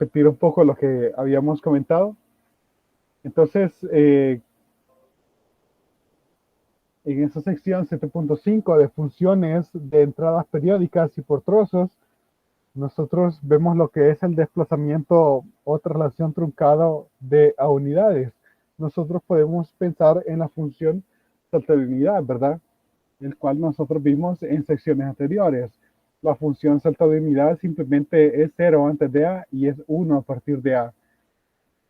repetir un poco lo que habíamos comentado. Entonces, en esta sección 7.5 de funciones de entradas periódicas y por trozos, nosotros vemos lo que es el desplazamiento o traslación truncado a unidades. Nosotros podemos pensar en la función salto de unidad, ¿verdad? El cual nosotros vimos en secciones anteriores. La función salto de unidad simplemente es 0 antes de A y es 1 a partir de A.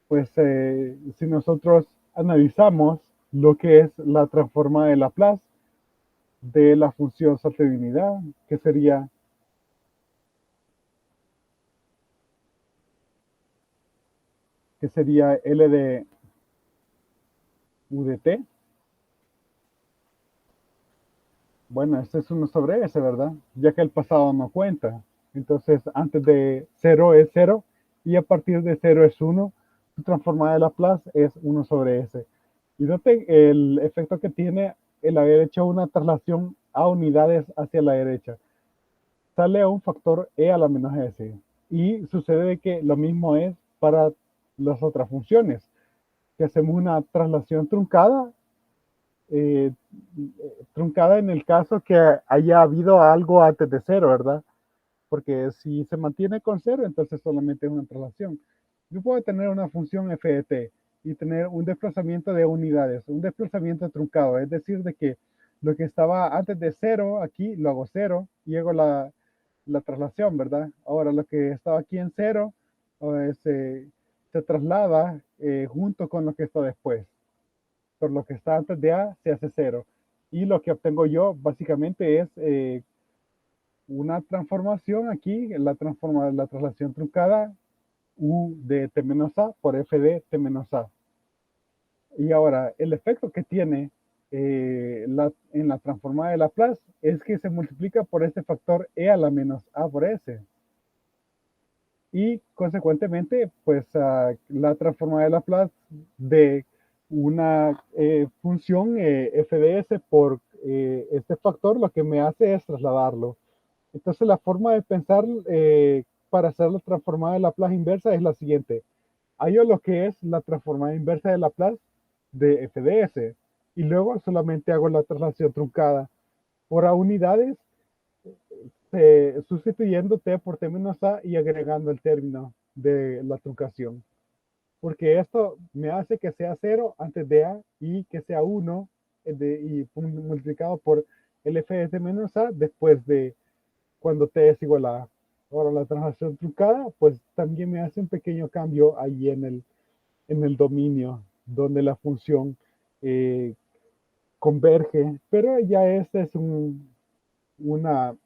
Pues si nosotros analizamos lo que es la transformada de Laplace de la función salto de unidad, que sería L de U de t. Bueno, este es 1 sobre S, ¿verdad? Ya que el pasado no cuenta. Entonces, antes de 0 es 0 y a partir de 0 es 1. Su transformada de Laplace es 1 sobre S. Y noten el efecto que tiene el haber hecho una traslación a unidades hacia la derecha. Sale a un factor e a la menos s. Y sucede que lo mismo es para las otras funciones, que hacemos una traslación eh, truncada en el caso que haya habido algo antes de cero, ¿verdad? Porque si se mantiene con cero, entonces solamente es una traslación. Yo puedo tener una función f de t y tener un desplazamiento de unidades, un desplazamiento truncado, es decir, de que lo que estaba antes de cero, aquí lo hago cero y hago la traslación, ¿verdad? Ahora lo que estaba aquí en cero se traslada junto con lo que está después. Por lo que está antes de A se hace cero. Y lo que obtengo yo básicamente es una transformación aquí, la traslación truncada U de T menos A por F de T menos A. Y ahora, el efecto que tiene en la transformada de Laplace es que se multiplica por este factor E a la menos A por S. Y consecuentemente, pues la transformada de Laplace de una función f de s por este factor, lo que me hace es trasladarlo. Entonces, la forma de pensar para hacer la transformada de Laplace inversa es la siguiente. Hallo lo que es la transformada inversa de Laplace de f de s y luego solamente hago la traslación truncada por a unidades sustituyendo t por t menos a y agregando el término de la truncación. Porque esto me hace que sea 0 antes de a y que sea 1 y multiplicado por el f de t menos a después de cuando t es igual a a. Ahora la transacción truncada, pues también me hace un pequeño cambio ahí en el dominio donde la función eh, converge, pero ya esta es una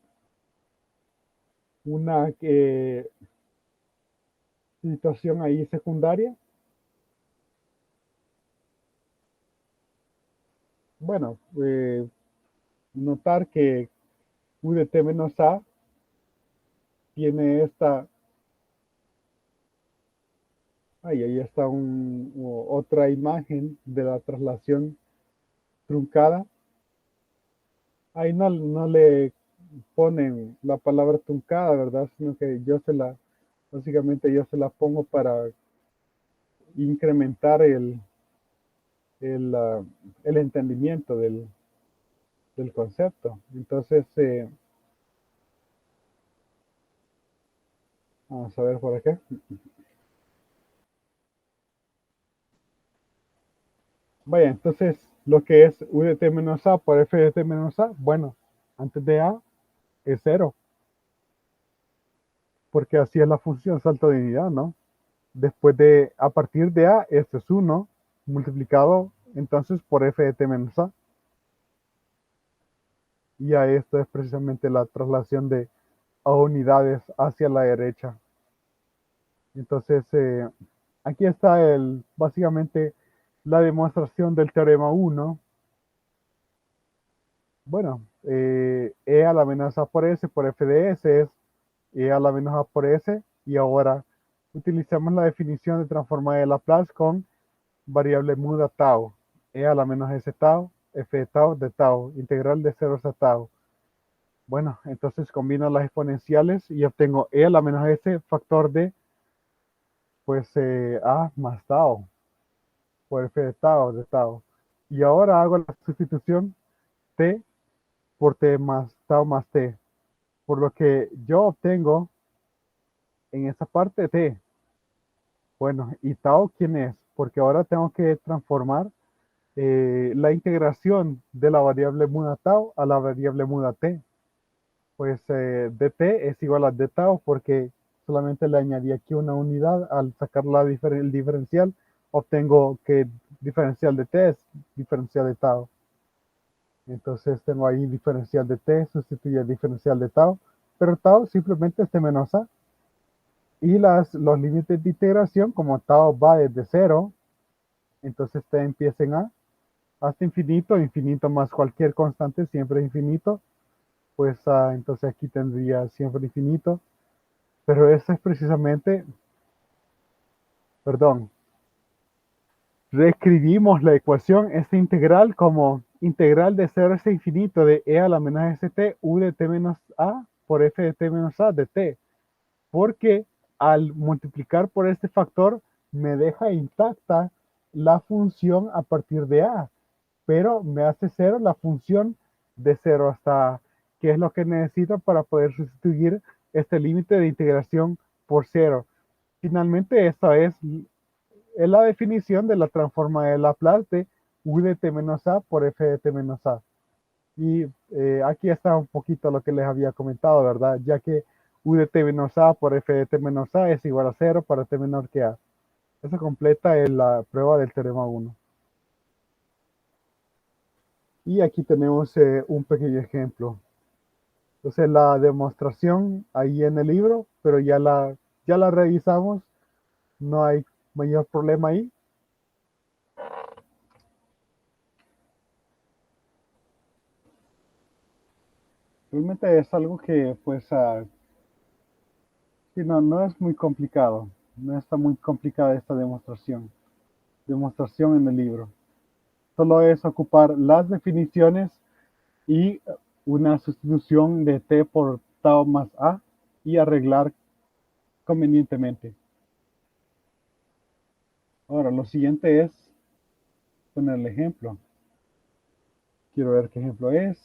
situación ahí secundaria. Bueno, notar que U de T menos A tiene esta, ahí está otra imagen de la traslación truncada. Ahí no le ponen la palabra truncada, ¿verdad? Sino que básicamente yo se la pongo para incrementar el, uh, el entendimiento del concepto. Entonces, vamos a ver por acá. Vaya, entonces lo que es U de t menos a por f de t menos a, bueno, antes de a es cero, porque así es la función salto de unidad, ¿no? Después a partir de a, esto es 1 multiplicado entonces por f de t menos a. Y a esto es precisamente la traslación de a unidades hacia la derecha. Entonces, aquí está básicamente la demostración del teorema 1. Bueno, E a la menos A por S por F de S es E a la menos A por S. Y ahora utilizamos la definición de transformada de Laplace con variable muda tau. E a la menos S tau, F de tau, integral de 0 a tau. Bueno, entonces combino las exponenciales y obtengo E a la menos S factor de pues A más tau, por F de tau. Y ahora hago la sustitución T por T más tau más T. Por lo que yo obtengo en esa parte T. Bueno, ¿y tau quién es? Porque ahora tengo que transformar la integración de la variable muda tau a la variable muda T. Pues dt es igual a d tau porque solamente le añadí aquí una unidad. Al sacar el diferencial, obtengo que diferencial de t es diferencial de tau. Entonces tengo ahí diferencial de t, sustituye el diferencial de tau, pero tau simplemente es t menos a. Y los límites de integración, como tau va desde cero, entonces t empieza en a hasta infinito, infinito más cualquier constante, siempre infinito, pues entonces aquí tendría siempre infinito. Pero eso es precisamente, perdón, reescribimos la ecuación, esta integral, como integral de 0 hasta infinito de e a la menos st u de t menos a por f de t menos a de t. Porque al multiplicar por este factor me deja intacta la función a partir de a, pero me hace cero la función de 0 hasta a, que es lo que necesito para poder sustituir este límite de integración por cero. Finalmente, esta es la definición de la transforma de Laplace de u de t menos a por f de t menos a. Y aquí está un poquito lo que les había comentado, ¿verdad? Ya que u de t menos a por f de t menos a es igual a 0 para t menor que a. Eso completa la prueba del teorema 1. Y aquí tenemos un pequeño ejemplo. Entonces la demostración ahí en el libro, pero ya la revisamos, no hay mayor problema ahí. Realmente es algo que, pues, sí, no es muy complicado. No está muy complicada esta demostración. Demostración en el libro. Solo es ocupar las definiciones y una sustitución de t por tau más a y arreglar convenientemente. Ahora, lo siguiente es poner el ejemplo. Quiero ver qué ejemplo es.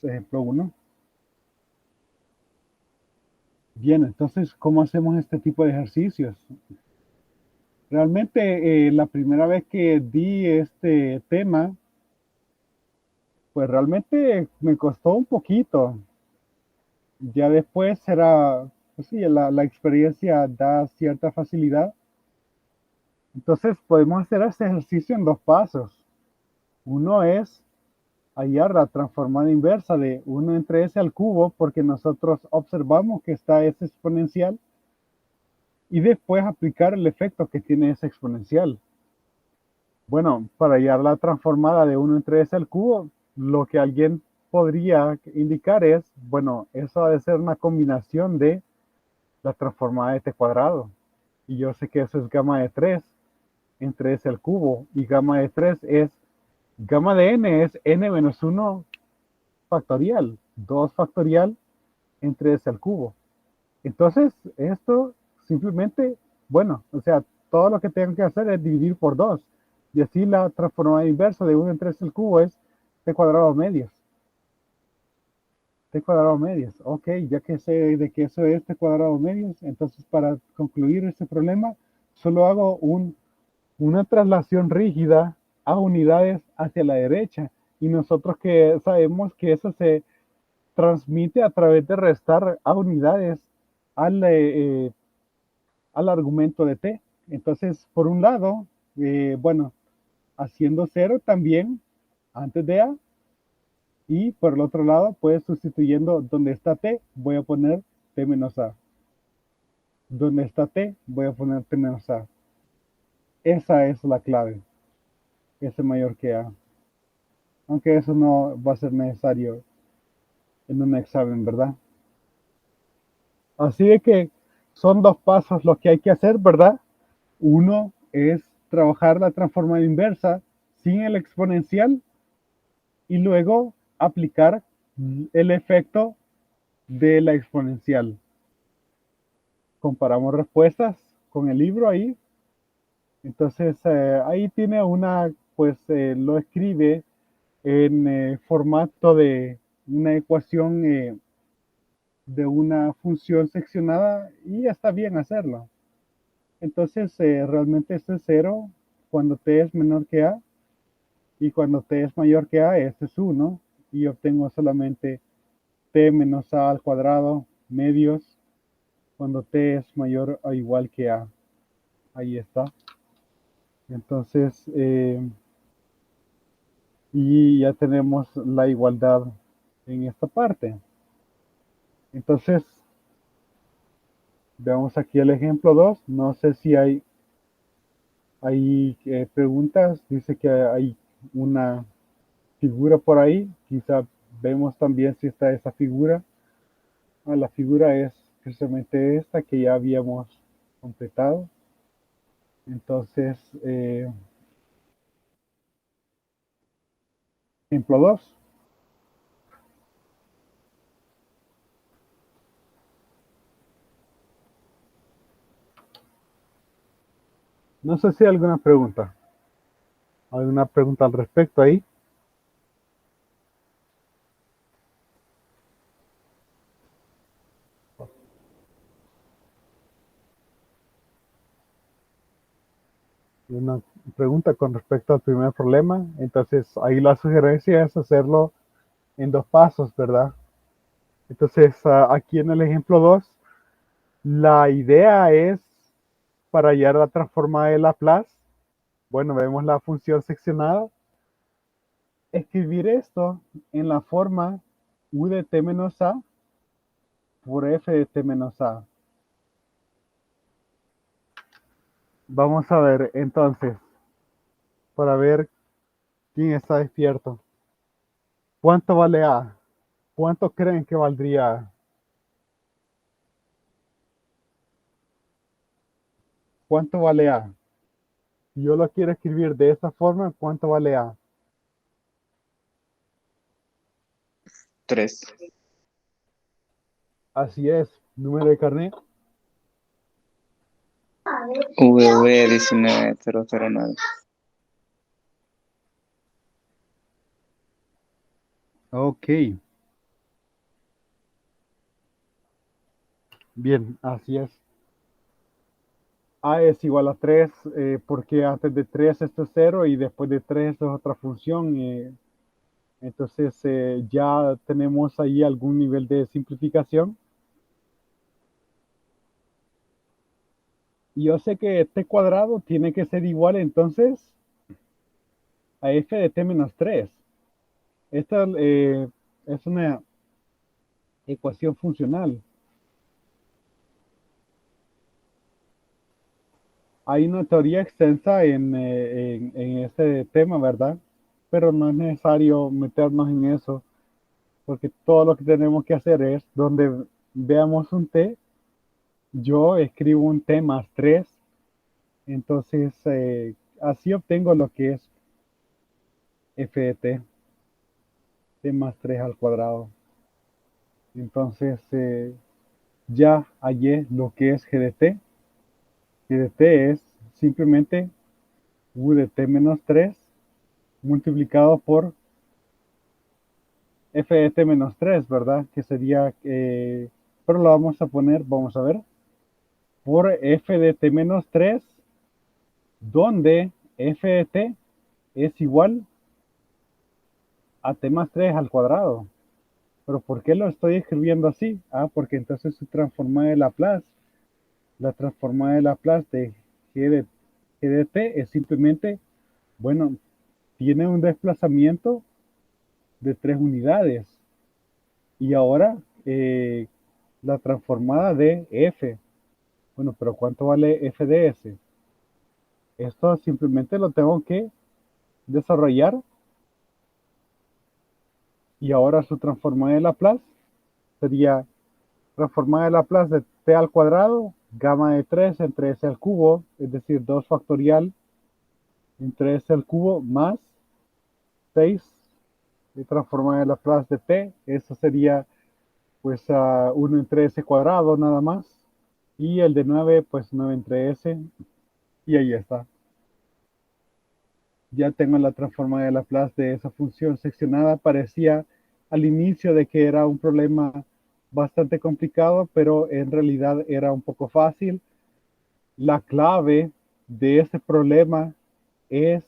Ejemplo 1. Bien, entonces, ¿cómo hacemos este tipo de ejercicios? Realmente, la primera vez que di este tema, pues realmente me costó un poquito. Ya después será, pues sí, la experiencia da cierta facilidad. Entonces podemos hacer este ejercicio en dos pasos. Uno es hallar la transformada inversa de 1 entre s al cubo, porque nosotros observamos que está ese exponencial, y después aplicar el efecto que tiene ese exponencial. Bueno, para hallar la transformada de 1 entre s al cubo, lo que alguien podría indicar es, bueno, eso ha de ser una combinación de la transformada de t cuadrado. Y yo sé que eso es gamma de 3 entre s al cubo, y gamma de 3 es, gamma de n es n menos 1 factorial, 2 factorial entre s al cubo. Entonces, esto simplemente, bueno, o sea, todo lo que tengo que hacer es dividir por 2. Y así la transformada inversa de 1 entre s al cubo es t cuadrado medios. T cuadrado medios. Ok, ya que sé de que eso es t cuadrado medios, entonces para concluir este problema, solo hago una traslación rígida a unidades hacia la derecha. Y nosotros que sabemos que eso se transmite a través de restar a unidades al, al argumento de t. Entonces, por un lado, bueno, haciendo cero también antes de a, y por el otro lado, pues sustituyendo donde está t, voy a poner t menos a. Donde está t, voy a poner t menos a. Esa es la clave. S mayor que a. Aunque eso no va a ser necesario en un examen, ¿verdad? Así de que son dos pasos los que hay que hacer, ¿verdad? Uno es trabajar la transformada inversa sin el exponencial y luego aplicar el efecto de la exponencial. Comparamos respuestas con el libro ahí. Entonces, ahí tiene una, pues lo escribe en formato de una ecuación de una función seccionada y está bien hacerlo. Entonces, realmente este es cero cuando t es menor que a y cuando t es mayor que a, este es uno y obtengo solamente t menos a al cuadrado medios cuando t es mayor o igual que a. Ahí está. Entonces, y ya tenemos la igualdad en esta parte. Entonces, veamos aquí el ejemplo 2. No sé si hay preguntas. Dice que hay una figura por ahí. Quizá vemos también si está esa figura. La figura es precisamente esta que ya habíamos completado. Entonces, ejemplo 2. No sé si hay alguna pregunta. ¿Alguna pregunta al respecto ahí? Una pregunta con respecto al primer problema. Entonces, ahí la sugerencia es hacerlo en dos pasos, ¿verdad? Entonces, aquí en el ejemplo 2, la idea es para hallar la transformada de Laplace. Bueno, vemos la función seccionada. Escribir esto en la forma u de t menos a por f de t menos a. Vamos a ver entonces, para ver quién está despierto. ¿Cuánto vale a? ¿Cuánto creen que valdría a? ¿Cuánto vale a? Si yo lo quiero escribir de esa forma, ¿cuánto vale a? 3. Así es, número de carnet. VV19009. Ok, bien, así es. A es igual a 3 porque antes de 3 esto es 0 y después de 3 esto es otra función. Entonces ya tenemos ahí algún nivel de simplificación. Y yo sé que t cuadrado tiene que ser igual entonces a f de t menos 3. Esta es una ecuación funcional. Hay una teoría extensa en este tema, ¿verdad? Pero no es necesario meternos en eso, porque todo lo que tenemos que hacer es, donde veamos un t, yo escribo un t más 3, entonces así obtengo lo que es f de t más 3 al cuadrado. Entonces ya hallé lo que es g de t. G de t es simplemente u de t menos 3 multiplicado por f de t menos 3, ¿verdad? Que sería, pero lo vamos a poner, vamos a ver, por f de t menos 3, donde f de t es igual a t más 3 al cuadrado. Pero ¿por qué lo estoy escribiendo así? Porque entonces su transformada de Laplace, la transformada de Laplace de g de t es simplemente, bueno, tiene un desplazamiento de 3 unidades. Y ahora la transformada de f. Bueno, pero ¿cuánto vale f de s? Esto simplemente lo tengo que desarrollar y ahora su transformada de Laplace sería transformada de Laplace de t al cuadrado, gamma de 3 entre s al cubo, es decir, 2 factorial entre s al cubo más 6 de transformada de Laplace de t. Eso sería pues 1 entre s cuadrado nada más. Y el de 9 pues 9 entre S. Y ahí está. Ya tengo la transforma de Laplace de esa función seccionada. Parecía al inicio de que era un problema bastante complicado, pero en realidad era un poco fácil. La clave de ese problema es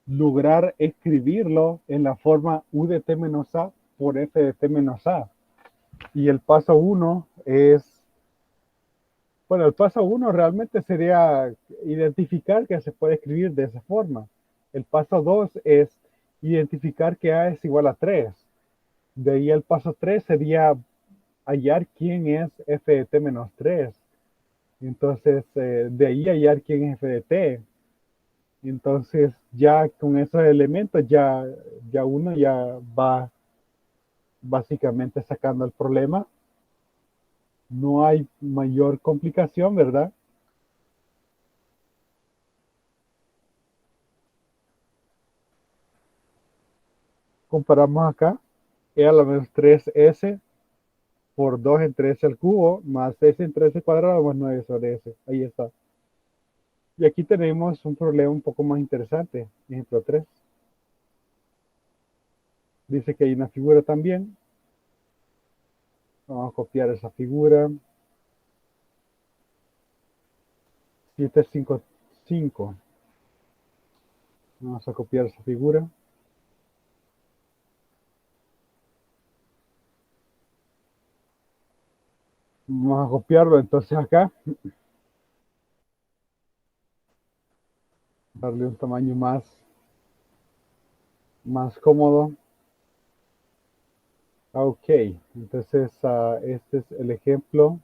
lograr escribirlo en la forma u de t menos a por f de t menos a. Y el paso uno es, bueno, el paso uno realmente sería identificar que se puede escribir de esa forma. El paso dos es identificar que a es igual a 3. De ahí el paso 3 sería hallar quién es f de t menos 3. Entonces, de ahí hallar quién es f de t. Entonces, ya con esos elementos, ya uno ya va básicamente sacando el problema. No hay mayor complicación, ¿verdad? Comparamos acá, e a la menos 3s por 2 entre s al cubo, más s entre s cuadrado, más 9 sobre s. Ahí está. Y aquí tenemos un problema un poco más interesante. Ejemplo 3. Dice que hay una figura también. Vamos a copiar esa figura. 755. Vamos a copiar esa figura. Vamos a copiarlo entonces acá. Darle un tamaño más cómodo. Ok, entonces este es el ejemplo.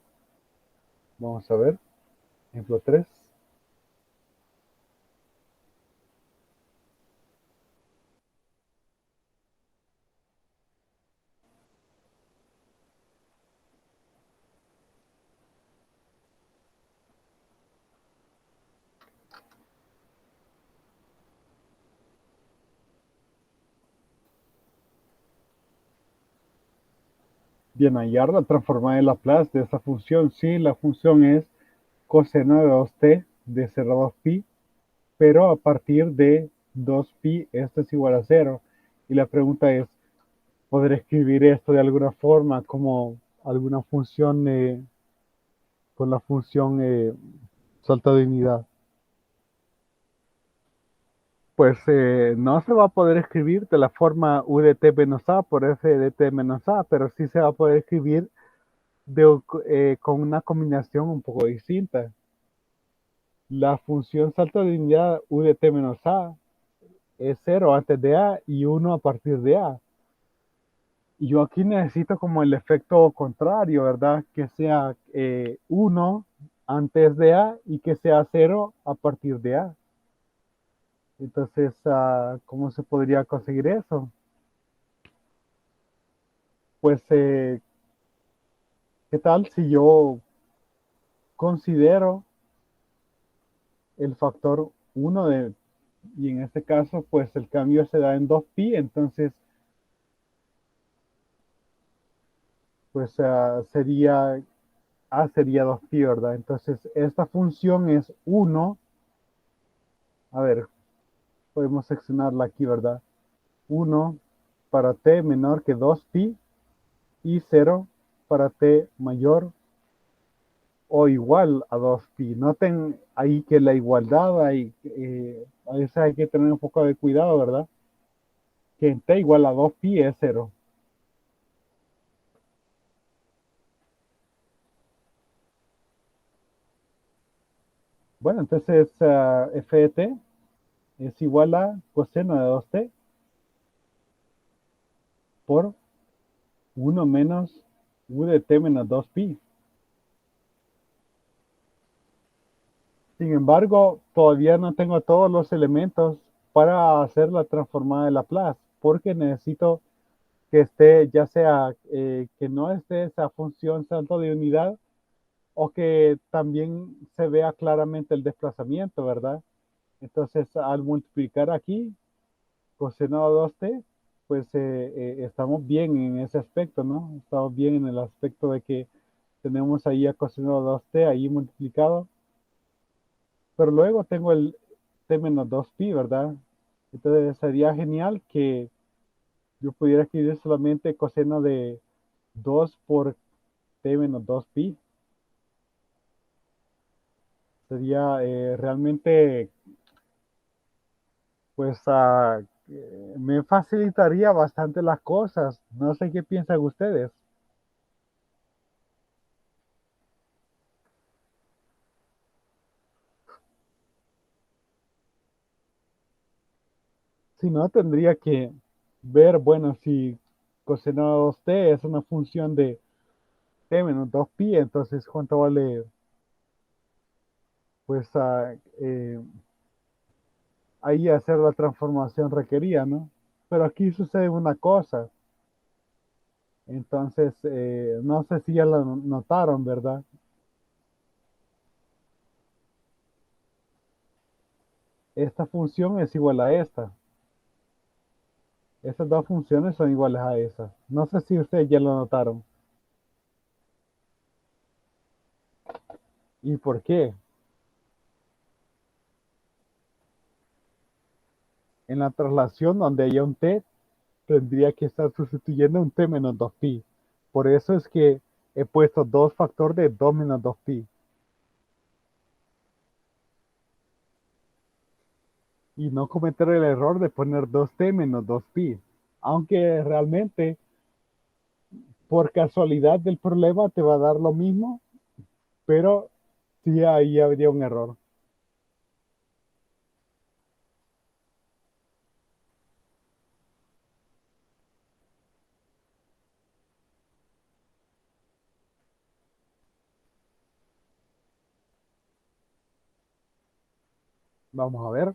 Vamos a ver. Ejemplo 3. Bien, hallar la transformada de Laplace de esa función. Sí, la función es coseno de 2t de 0 a 2pi, pero a partir de 2pi esto es igual a 0. Y la pregunta es, ¿podré escribir esto de alguna forma como alguna función con la función salto de unidad? Pues no se va a poder escribir de la forma u de t menos a por f de t menos a, pero sí se va a poder escribir con una combinación un poco distinta. La función salto de unidad u de t menos a es 0 antes de a y 1 a partir de a. Y yo aquí necesito como el efecto contrario, ¿verdad? Que sea 1 antes de a y que sea 0 a partir de a. Entonces, ¿cómo se podría conseguir eso? Pues, ¿qué tal si yo considero el factor 1 y en este caso, pues el cambio se da en 2pi, entonces, pues sería 2pi, ¿verdad? Entonces, esta función es 1. A ver, podemos seccionarla aquí, ¿verdad? 1 para t menor que 2pi y 0 para t mayor o igual a 2pi. Noten ahí que la igualdad, a veces hay que tener un poco de cuidado, ¿verdad? Que en t igual a 2pi es 0. Bueno, entonces f de t es igual a coseno de 2t por 1 menos u de t menos 2pi. Sin embargo, todavía no tengo todos los elementos para hacer la transformada de Laplace, porque necesito que esté, ya sea que no esté esa función salto de unidad o que también se vea claramente el desplazamiento, ¿verdad? Entonces, al multiplicar aquí coseno de 2t, pues estamos bien en ese aspecto, ¿no? Estamos bien en el aspecto de que tenemos ahí a coseno de 2t ahí multiplicado, pero luego tengo el t menos 2pi, ¿verdad? Entonces sería genial que yo pudiera escribir solamente coseno de 2 por t menos 2pi. Sería realmente, pues, me facilitaría bastante las cosas. No sé qué piensan ustedes. Si no, tendría que ver, bueno, si coseno de 2t es una función de t menos 2pi, entonces cuánto vale, pues, ahí hacer la transformación requerida, ¿no? Pero aquí sucede una cosa. Entonces, no sé si ya lo notaron, ¿verdad? Esta función es igual a esta. Estas dos funciones son iguales a esas. No sé si ustedes ya lo notaron. ¿Y por qué? En la traslación donde haya un t, tendría que estar sustituyendo un t menos 2pi. Por eso es que he puesto 2 factor de 2 menos 2pi. Y no cometer el error de poner 2t menos 2pi. Aunque realmente, por casualidad del problema, te va a dar lo mismo, pero sí ahí habría un error. Vamos a ver.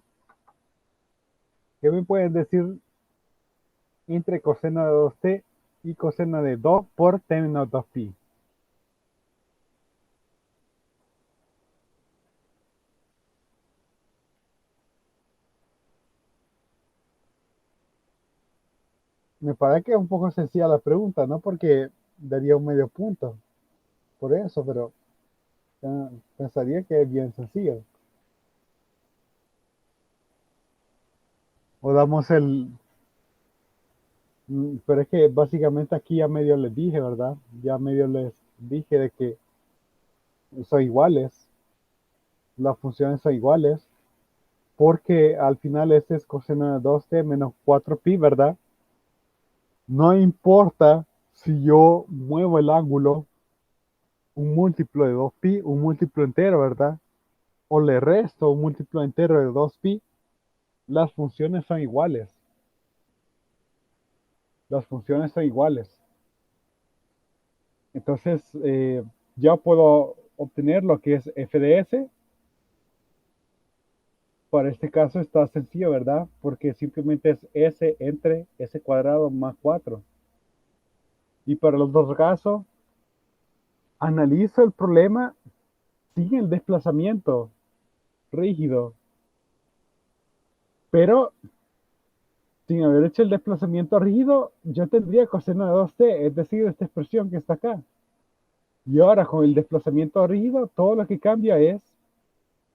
¿Qué me pueden decir entre coseno de 2t y coseno de 2 por t menos 2pi? Me parece que es un poco sencilla la pregunta, ¿no? Porque daría un medio punto por eso, pero pensaría que es bien sencillo. O damos pero es que básicamente aquí ya medio les dije, ¿verdad? Ya medio les dije de que son iguales, las funciones son iguales, porque al final este es coseno de 2t menos 4pi, ¿verdad? No importa si yo muevo el ángulo un múltiplo de 2pi, un múltiplo entero, ¿verdad? O le resto un múltiplo entero de 2pi, las funciones son iguales. Las funciones son iguales. Entonces, ya puedo obtener lo que es f de s. Para este caso está sencillo, ¿verdad? Porque simplemente es s entre s cuadrado más 4. Y para los dos casos, analizo el problema sin el desplazamiento rígido, pero sin haber hecho el desplazamiento rígido, yo tendría coseno de 2t, es decir, esta expresión que está acá. Y ahora con el desplazamiento rígido, todo lo que cambia es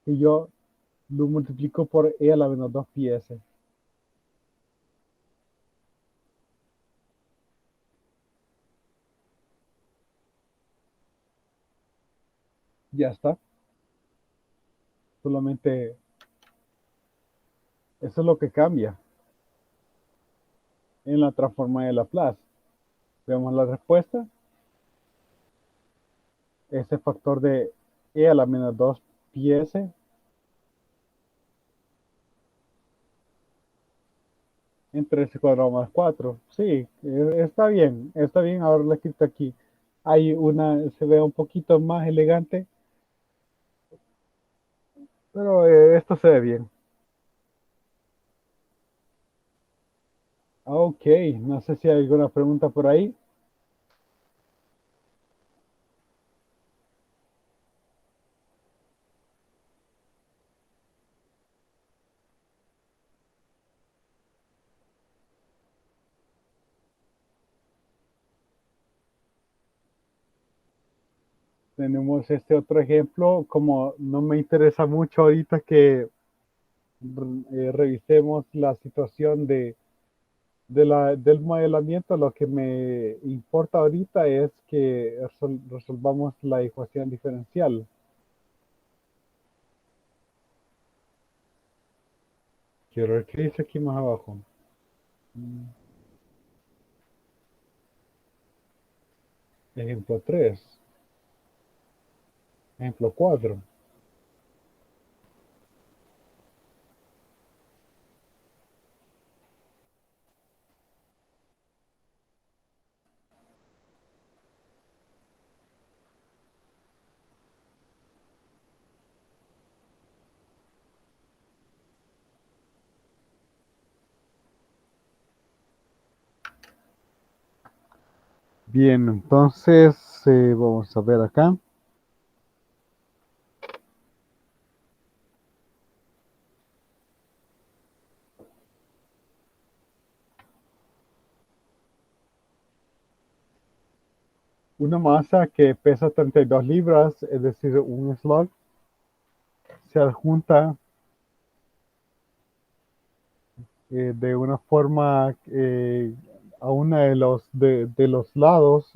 que yo lo multiplico por e a la menos 2 pi s. Ya está. Solamente eso es lo que cambia en la transforma de Laplace. Veamos la respuesta. Ese factor de e a la menos 2 pi s entre s cuadrado más 4. Sí, está bien, está bien haberlo escrito aquí. Hay una, se ve un poquito más elegante, pero esto se ve bien. Ok, no sé si hay alguna pregunta por ahí. Tenemos este otro ejemplo, como no me interesa mucho ahorita que revisemos la situación del modelamiento, lo que me importa ahorita es que resolvamos la ecuación diferencial. Quiero ver qué dice aquí más abajo. Ejemplo 3, ejemplo 4. Bien, entonces vamos a ver acá. Una masa que pesa 32 libras, es decir, un slug, se adjunta de una forma a uno de los lados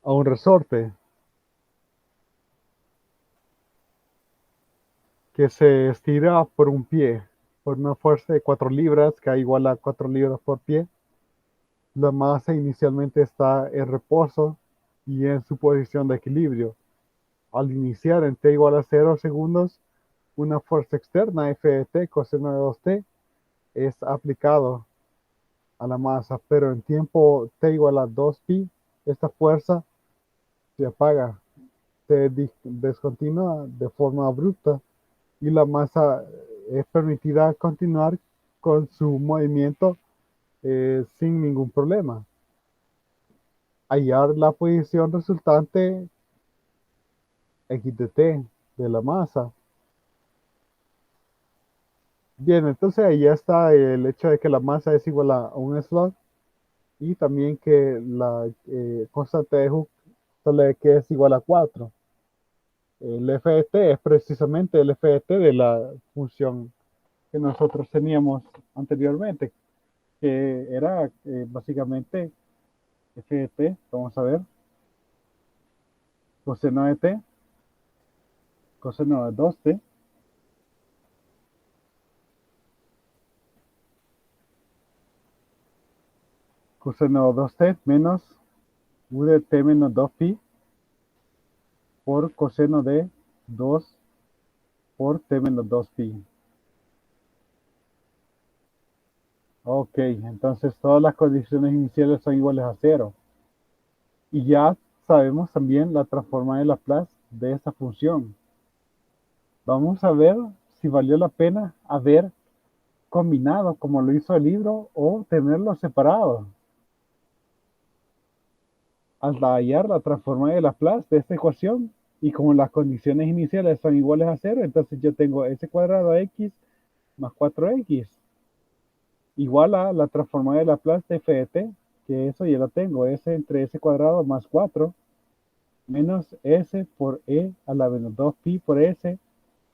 a un resorte que se estira por un pie, por una fuerza de 4 libras, que igual a 4 libras por pie. La masa inicialmente está en reposo y en su posición de equilibrio. Al iniciar en t igual a 0 segundos, una fuerza externa f de t coseno de 2t es aplicado a la masa, pero en tiempo t igual a 2pi, esta fuerza se apaga, se descontinúa de forma abrupta y la masa es permitida continuar con su movimiento sin ningún problema. Hallar la posición resultante x de t de la masa. Bien, entonces ahí ya está el hecho de que la masa es igual a un slug y también que la constante de Hooke sale que es igual a 4. El f de t es precisamente el f de t de la función que nosotros teníamos anteriormente, que era básicamente f de t, vamos a ver, coseno de t, coseno de 2t, coseno de 2t menos u de t menos 2pi por coseno de 2 por t menos 2pi. Ok, entonces todas las condiciones iniciales son iguales a 0. Y ya sabemos también la transforma de Laplace de esa función. Vamos a ver si valió la pena haber combinado como lo hizo el libro o tenerlo separado. Al hallar la transforma de Laplace de esta ecuación y como las condiciones iniciales son iguales a 0, entonces yo tengo s cuadrado x más 4x igual a la transforma de Laplace de f de t, que eso ya lo tengo, s entre s cuadrado más 4 menos s por e a la menos 2pi por s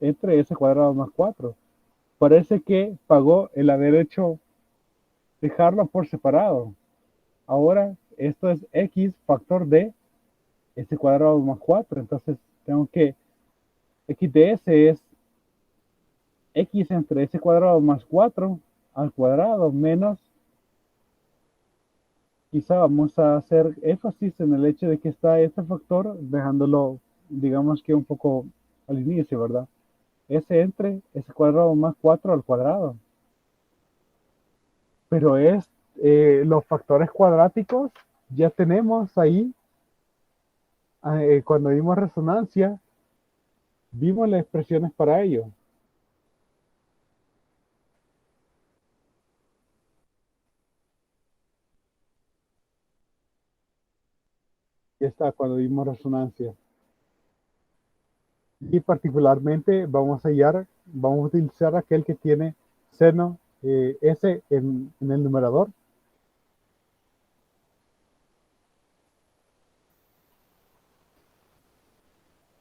entre s cuadrado más 4. Parece que pagó el haber hecho dejarlo por separado. Ahora esto es x factor de s cuadrado más 4. Entonces tengo que x de s es x entre s cuadrado más 4 al cuadrado menos, quizá vamos a hacer énfasis en el hecho de que está este factor, dejándolo, digamos que un poco al inicio, ¿verdad? S entre s cuadrado más 4 al cuadrado. Pero es los factores cuadráticos, ya tenemos ahí, cuando vimos resonancia, vimos las expresiones para ello. Ya está, cuando vimos resonancia. Y particularmente vamos a utilizar aquel que tiene seno S en el numerador.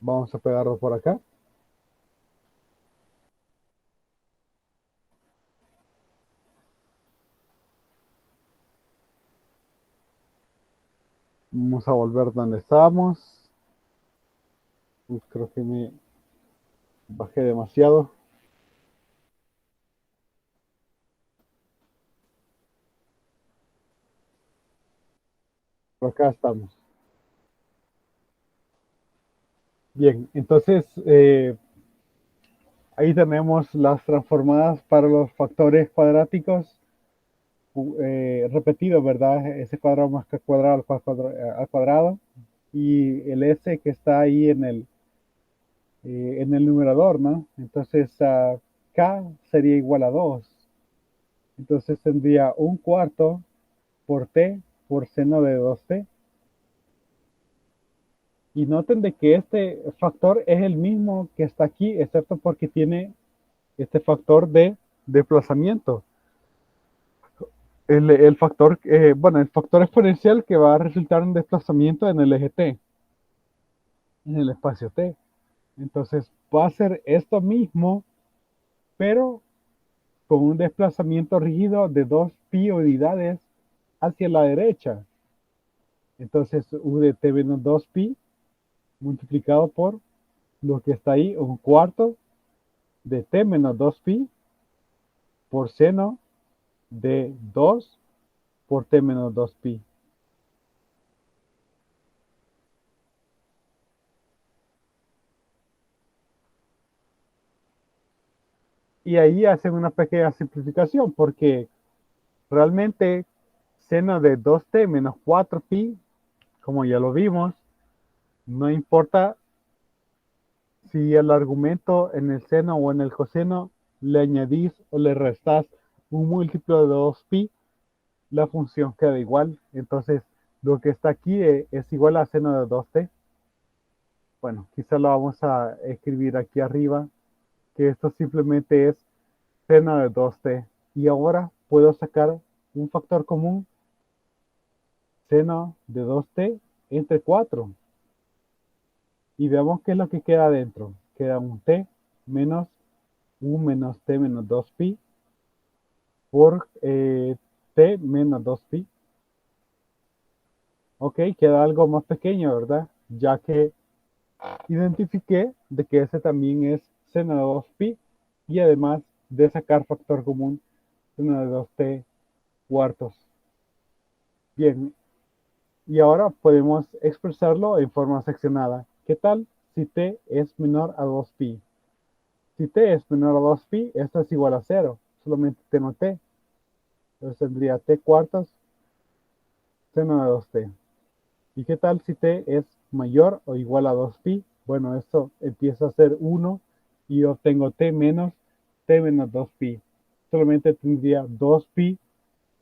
Vamos a pegarlo por acá. Vamos a volver donde estábamos. Creo que me bajé demasiado. Por acá estamos. Bien, entonces ahí tenemos las transformadas para los factores cuadráticos repetidos, ¿verdad? Ese cuadrado más que cuadrado al cuadrado. Y el s que está ahí en el numerador, ¿no? Entonces k sería igual a 2. Entonces tendría un cuarto por t por seno de 2t. Y noten de que este factor es el mismo que está aquí, excepto porque tiene este factor de desplazamiento. El factor, bueno, el factor exponencial que va a resultar en desplazamiento en el eje t, en el espacio t. Entonces va a ser esto mismo, pero con un desplazamiento rígido de 2pi unidades hacia la derecha. Entonces u de t menos 2pi multiplicado por lo que está ahí, un cuarto de t menos 2pi por seno de 2 por t menos 2pi. Y ahí hacen una pequeña simplificación porque realmente seno de 2t menos 4pi, como ya lo vimos, no importa si el argumento en el seno o en el coseno le añadís o le restás un múltiplo de 2pi, la función queda igual. Entonces, lo que está aquí es igual a seno de 2t. Bueno, quizá lo vamos a escribir aquí arriba, que esto simplemente es seno de 2t. Y ahora puedo sacar un factor común, seno de 2t entre 4. Y veamos qué es lo que queda adentro. Queda un t menos un menos t menos 2pi por t menos 2pi. Ok, queda algo más pequeño, ¿verdad? Ya que identifiqué de que ese también es seno de 2pi y además de sacar factor común seno de 2t cuartos. Bien, y ahora podemos expresarlo en forma seccionada. ¿Qué tal si t es menor a 2pi? Si t es menor a 2pi, esto es igual a 0. Solamente tengo t. Entonces tendría t cuartos seno de 2t. ¿Y qué tal si t es mayor o igual a 2pi? Bueno, esto empieza a ser 1 y obtengo t menos 2pi. Solamente tendría 2pi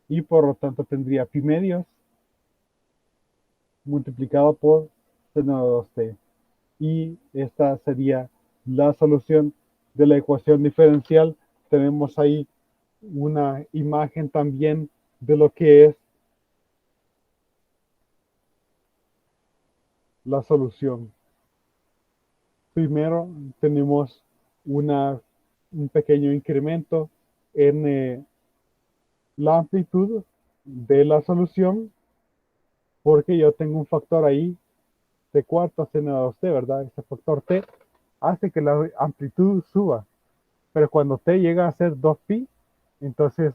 y por lo tanto tendría pi medios multiplicado por seno de 2t. Y esta sería la solución de la ecuación diferencial. Tenemos ahí una imagen también de lo que es la solución. Primero tenemos un pequeño incremento en la amplitud de la solución, porque yo tengo un factor ahí, t cuarto seno de 2t, ¿verdad? Ese factor t hace que la amplitud suba, pero cuando t llega a ser 2pi, entonces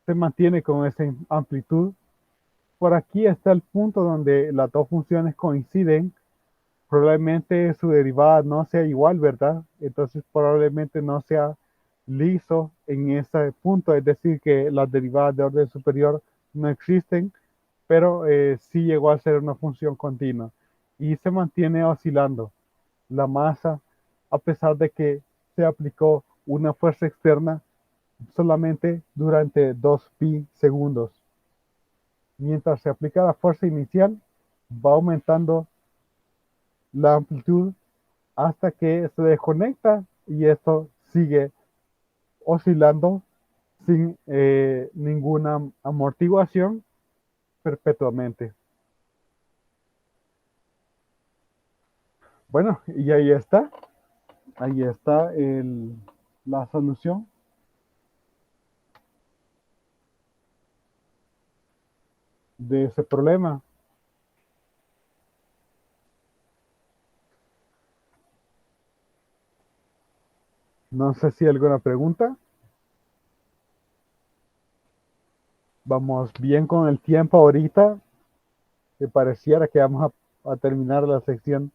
se mantiene con esa amplitud. Por aquí está el punto donde las dos funciones coinciden. Probablemente su derivada no sea igual, ¿verdad? Entonces probablemente no sea liso en ese punto, es decir, que las derivadas de orden superior no existen, pero sí llegó a ser una función continua y se mantiene oscilando la masa a pesar de que se aplicó una fuerza externa solamente durante 2pi segundos. Mientras se aplica la fuerza inicial, va aumentando la amplitud hasta que se desconecta y esto sigue oscilando sin ninguna amortiguación perpetuamente. Bueno, y ahí está. Ahí está la solución de ese problema. No sé si hay alguna pregunta. Vamos bien con el tiempo ahorita. Que pareciera que vamos a terminar la sección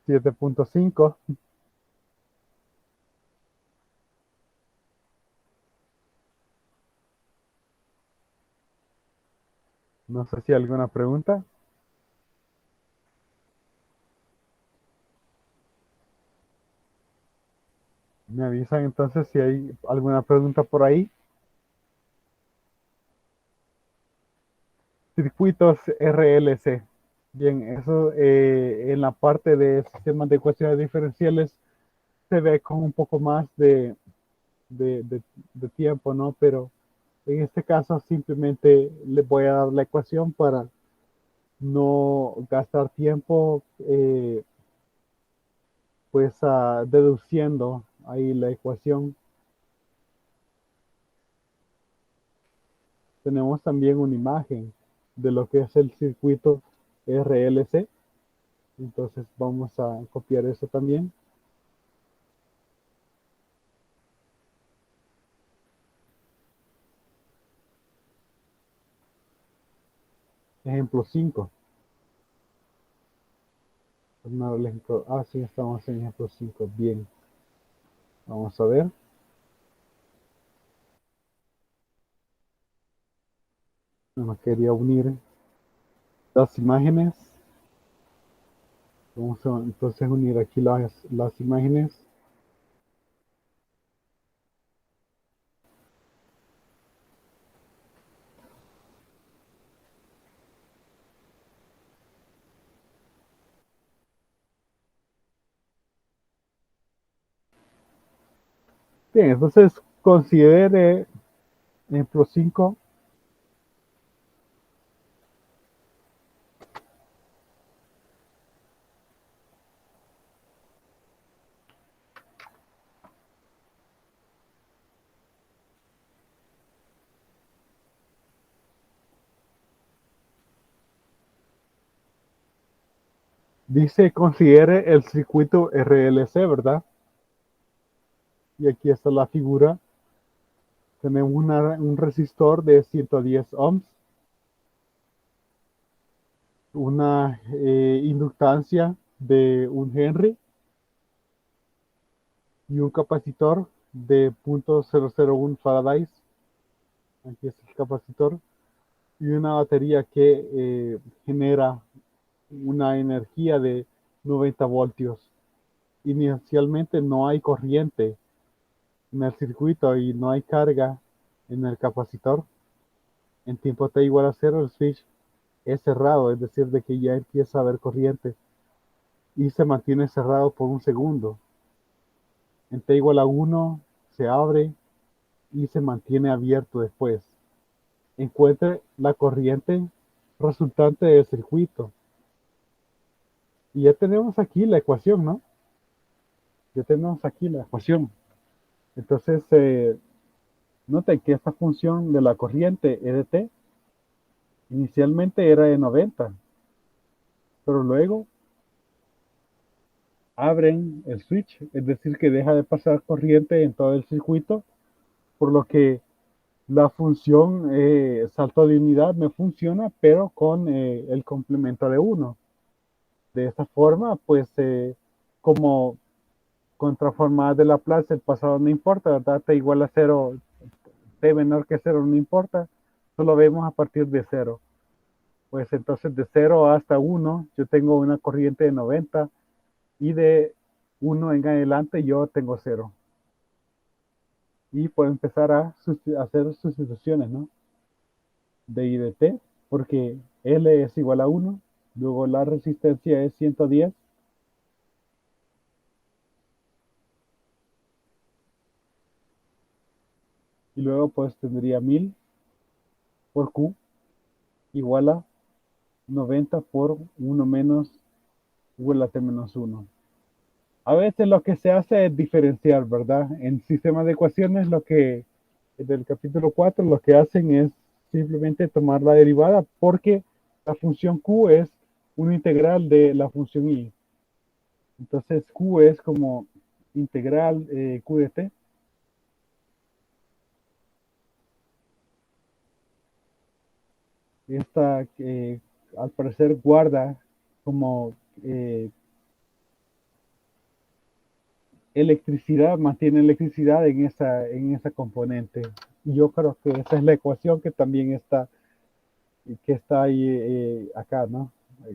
7.5. No sé si hay alguna pregunta. Me avisan entonces si hay alguna pregunta por ahí. Circuitos RLC. Bien, eso en la parte de sistemas de ecuaciones diferenciales se ve con un poco más de, de- de tiempo, ¿no? Pero en este caso simplemente le voy a dar la ecuación para no gastar tiempo, pues deduciendo ahí la ecuación. Tenemos también una imagen de lo que es el circuito RLC. Entonces vamos a copiar eso también. Ejemplo 5. Sí, estamos en ejemplo 5. Bien, vamos a ver. Me quería unir las imágenes. Vamos a entonces unir aquí las imágenes. Bien, entonces considere ejemplo 5. Dice considere el circuito RLC, ¿verdad? Y aquí está la figura. Tenemos un resistor de 110 ohms, una inductancia de 1 Henry y un capacitor de 0.001 Faraday. Aquí está el capacitor. Y una batería que genera una energía de 90 voltios. Inicialmente no hay corriente en el circuito y no hay carga en el capacitor. En tiempo t igual a cero, el switch es cerrado, es decir, de que ya empieza a haber corriente y se mantiene cerrado por 1 segundo. En t igual a 1 se abre y se mantiene abierto después. Encuentre la corriente resultante del circuito. Y ya tenemos aquí la ecuación, ¿no? Ya tenemos aquí la ecuación. Entonces, noten que esta función de la corriente E de t inicialmente era de 90, pero luego abren el switch, es decir, que deja de pasar corriente en todo el circuito, por lo que la función salto de unidad me funciona, pero con el complemento de 1. De esta forma, pues, como con transformadas de Laplace, el pasado no importa, ¿verdad? T igual a 0, t menor que 0 no importa, solo vemos a partir de 0. Pues entonces de 0 hasta 1 yo tengo una corriente de 90 y de 1 en adelante yo tengo 0. Y puedo empezar a hacer sustituciones, ¿no? De I de T, porque L es igual a 1, luego la resistencia es 110, y luego pues tendría 1000 por Q igual a 90 por 1 menos U a la T menos 1. A veces lo que se hace es diferenciar, ¿verdad? En sistemas de ecuaciones, lo que del capítulo 4 lo que hacen es simplemente tomar la derivada porque la función q es una integral de la función y. Entonces q es como integral q de t. Esta al parecer guarda como eh, electricidad, mantiene electricidad en esa componente. Y yo creo que esa es la ecuación que está ahí acá, ¿no?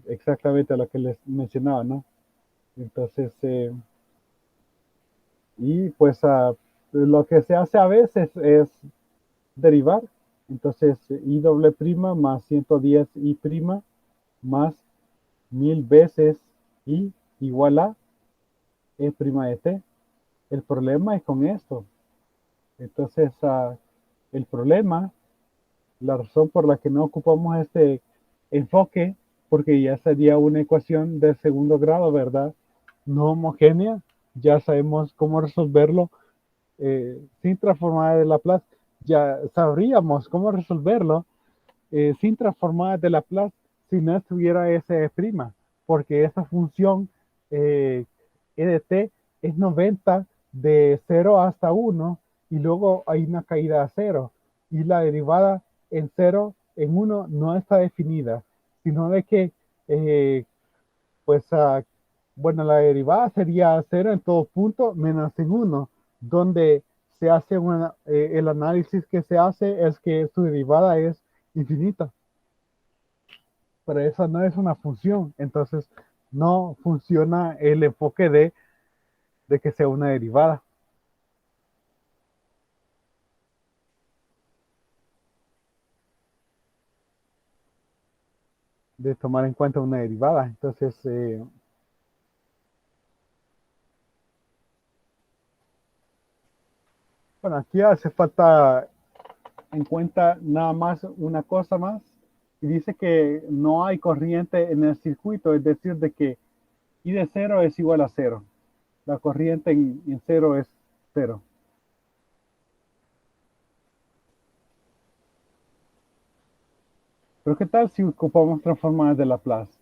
Exactamente lo que les mencionaba, ¿no? Entonces, y pues lo que se hace a veces es derivar. Entonces, I doble prima más 110 I prima más 1000 veces I igual a E prima de T. El problema es con esto. Entonces, el problema, la razón por la que no ocupamos este enfoque, porque ya sería una ecuación de segundo grado, ¿verdad? No homogénea, ya sabemos cómo resolverlo sin transformada de Laplace, ya sabríamos cómo resolverlo sin transformada de Laplace si no estuviera S', porque esa función E de t es 90 de 0 hasta 1 y luego hay una caída a 0 y la derivada en 0 en 1 no está definida, sino de que pues bueno, la derivada sería 0 en todo punto menos en 1, donde se hace el análisis que se hace es que su derivada es infinita, pero esa no es una función, entonces no funciona el enfoque de que sea una derivada, de tomar en cuenta una derivada. Entonces, bueno, aquí hace falta en cuenta nada más una cosa más, y dice que no hay corriente en el circuito, es decir, de que I de 0 es igual a 0. La corriente en 0 es 0. Pero ¿qué tal si ocupamos transformadas de Laplace?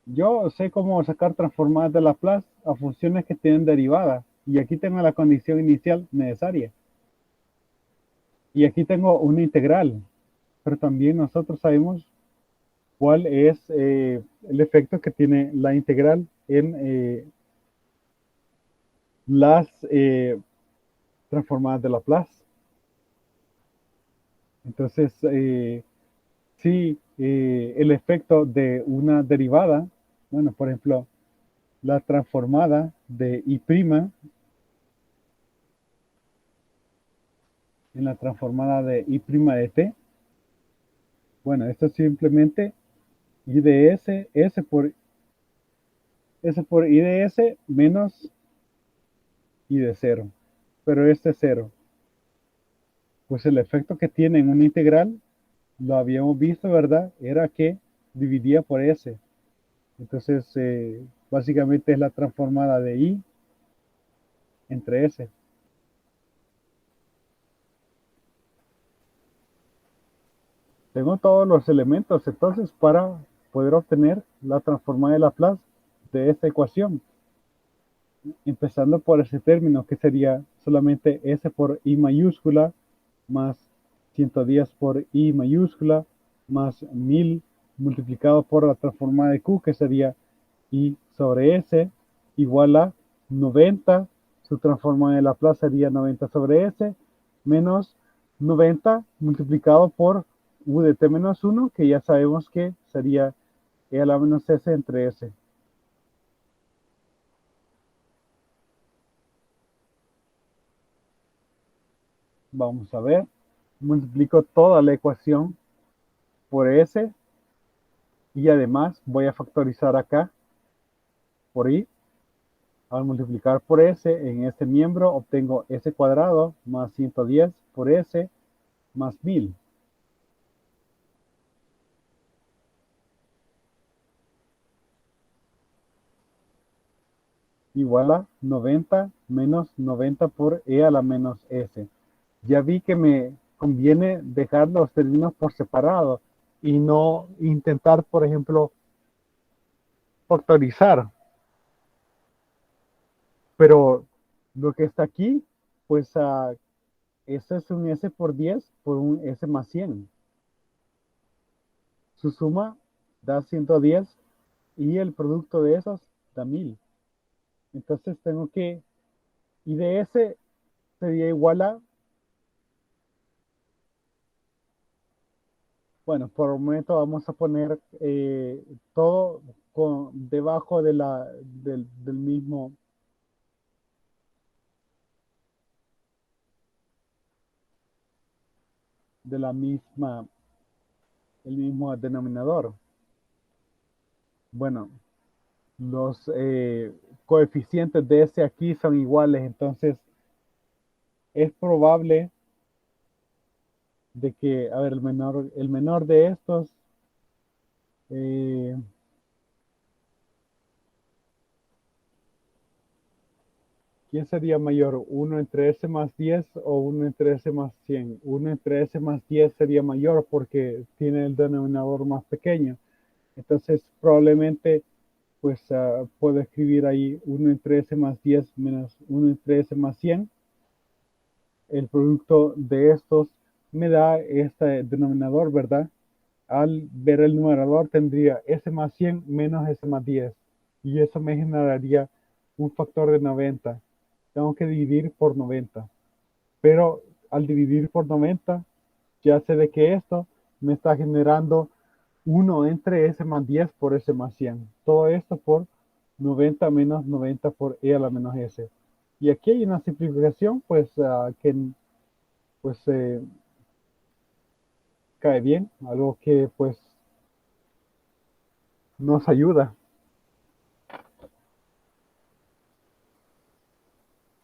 Yo sé cómo sacar transformadas de Laplace a funciones que tienen derivada. Y aquí tengo la condición inicial necesaria. Y aquí tengo una integral. Pero también nosotros sabemos cuál es el efecto que tiene la integral en las transformadas de Laplace. Entonces, si el efecto de una derivada, bueno, por ejemplo, la transformada de I' en la transformada de I' de t, bueno, esto es simplemente I de S, S por I de S menos I de 0. Pero este 0, pues el efecto que tiene en una integral, lo habíamos visto, ¿verdad? Era que dividía por S. Entonces, básicamente es la transformada de I entre S. Tengo todos los elementos entonces para poder obtener la transformada de Laplace de esta ecuación. Empezando por ese término que sería solamente S por I mayúscula más 110 por I mayúscula más 1000 multiplicado por la transformada de Q que sería I sobre S igual a 90. Su transformada de Laplace sería 90 sobre S menos 90 multiplicado por U de t menos 1 que ya sabemos que sería E a la menos S entre S. Vamos a ver, multiplico toda la ecuación por S y además voy a factorizar acá por I. Al multiplicar por S en este miembro obtengo S cuadrado más 110 por S más 1000. igual a 90 menos 90 por e a la menos s. Ya vi que me conviene dejar los términos por separado y no intentar, por ejemplo, factorizar. Pero lo que está aquí, pues ese es un s por 10 por un s más 100. Su suma da 110 y el producto de esas da 1000. Entonces tengo que, y de ese sería igual a, bueno, por el momento vamos a poner todo debajo del mismo, de la misma, el mismo denominador. Bueno, los coeficientes de ese aquí son iguales, entonces es probable de que, a ver, el menor de estos, eh, ¿quién sería mayor? ¿Uno entre s más 10 o uno entre s más 100? Uno entre s más 10 sería mayor porque tiene el denominador más pequeño. Entonces, probablemente, pues puedo escribir ahí 1 entre s más 10 menos 1 entre s más 100. El producto de estos me da este denominador, ¿verdad? Al ver el numerador tendría s más 100 menos s más 10. Y eso me generaría un factor de 90. Tengo que dividir por 90. Pero al dividir por 90, ya sé de que esto me está generando 1 entre s más 10 por s más 100. Todo esto por 90 menos 90 por e a la menos s. Y aquí hay una simplificación, pues, que pues cae bien, algo que pues nos ayuda.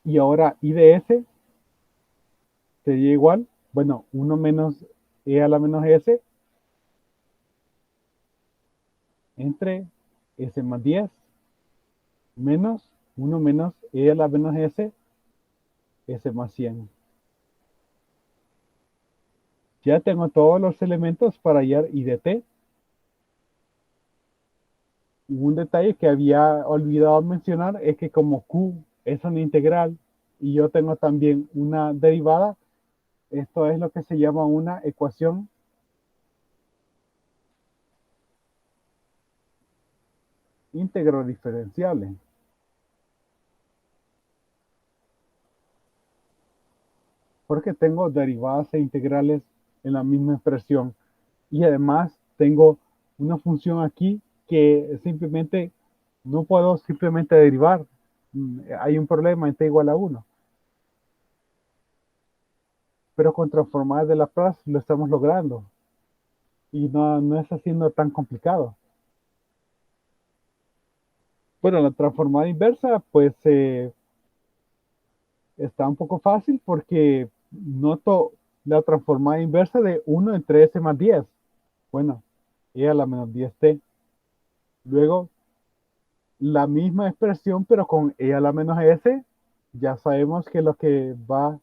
Y ahora I de s sería igual, bueno, 1 menos e a la menos s entre s más 10 menos 1 menos e a la menos s, s más 100. Ya tengo todos los elementos para hallar I de t. Un detalle que había olvidado mencionar es que como q es una integral y yo tengo también una derivada, esto es lo que se llama una ecuación íntegro diferenciable, porque tengo derivadas e integrales en la misma expresión. Y además tengo una función aquí que simplemente no puedo simplemente derivar. Hay un problema en t igual a 1. Pero con transformadas de Laplace lo estamos logrando. Y no es haciendo tan complicado. Bueno, la transformada inversa, pues está un poco fácil porque noto la transformada inversa de 1 entre s más 10. Bueno, e a la menos 10t. Luego, la misma expresión, pero con e a la menos s, ya sabemos que lo que va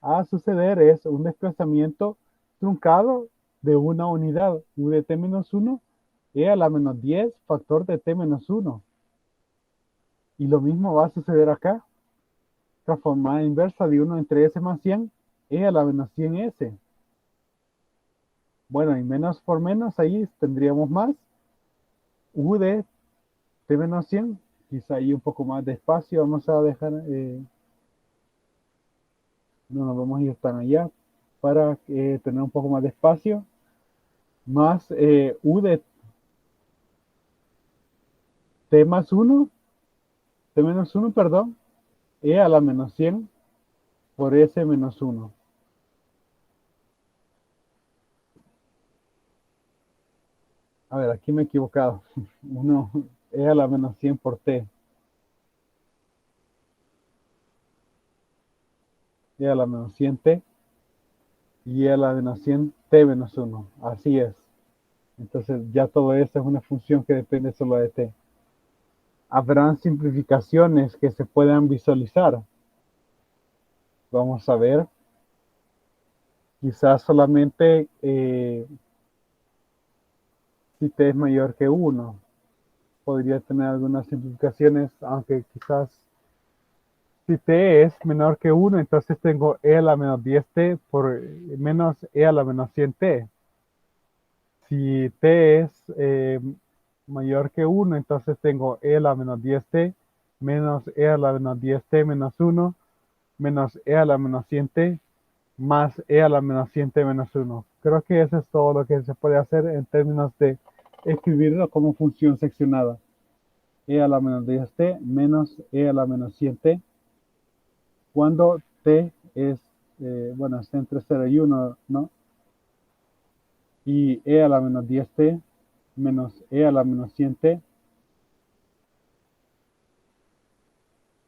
a suceder es un desplazamiento truncado de una unidad, u de t menos 1, e a la menos 10 factor de t menos 1. Y lo mismo va a suceder acá, transformada inversa de 1 entre s más 100, e a la menos 100s. Bueno, y menos por menos, ahí tendríamos más, u de t menos 100, quizá ahí un poco más de espacio, vamos a dejar, no nos vamos a ir tan allá, para tener un poco más de espacio, más u de t más 1, t menos 1, perdón, e a la menos 100 por s menos 1. A ver, aquí me he equivocado. 1 e a la menos 100 por t, e a la menos 100t, y e a la menos 100 t menos 1. Así es. Entonces ya todo eso es una función que depende solo de t. habrán simplificaciones que se puedan visualizar. Vamos a ver. Quizás solamente si t es mayor que 1. Podría tener algunas simplificaciones, aunque quizás si t es menor que 1, entonces tengo e a la menos 10t por menos e a la menos 100t. Si t es mayor que 1, entonces tengo e a la menos 10t menos e a la menos 10t menos 1 menos e a la menos 100t más e a la menos 100t menos 1. Creo que eso es todo lo que se puede hacer en términos de escribirlo como función seccionada. E a la menos 10t menos e a la menos 100t cuando t es, bueno, está entre 0 y 1, ¿no? Y e a la menos 10t menos e a la menos 100t.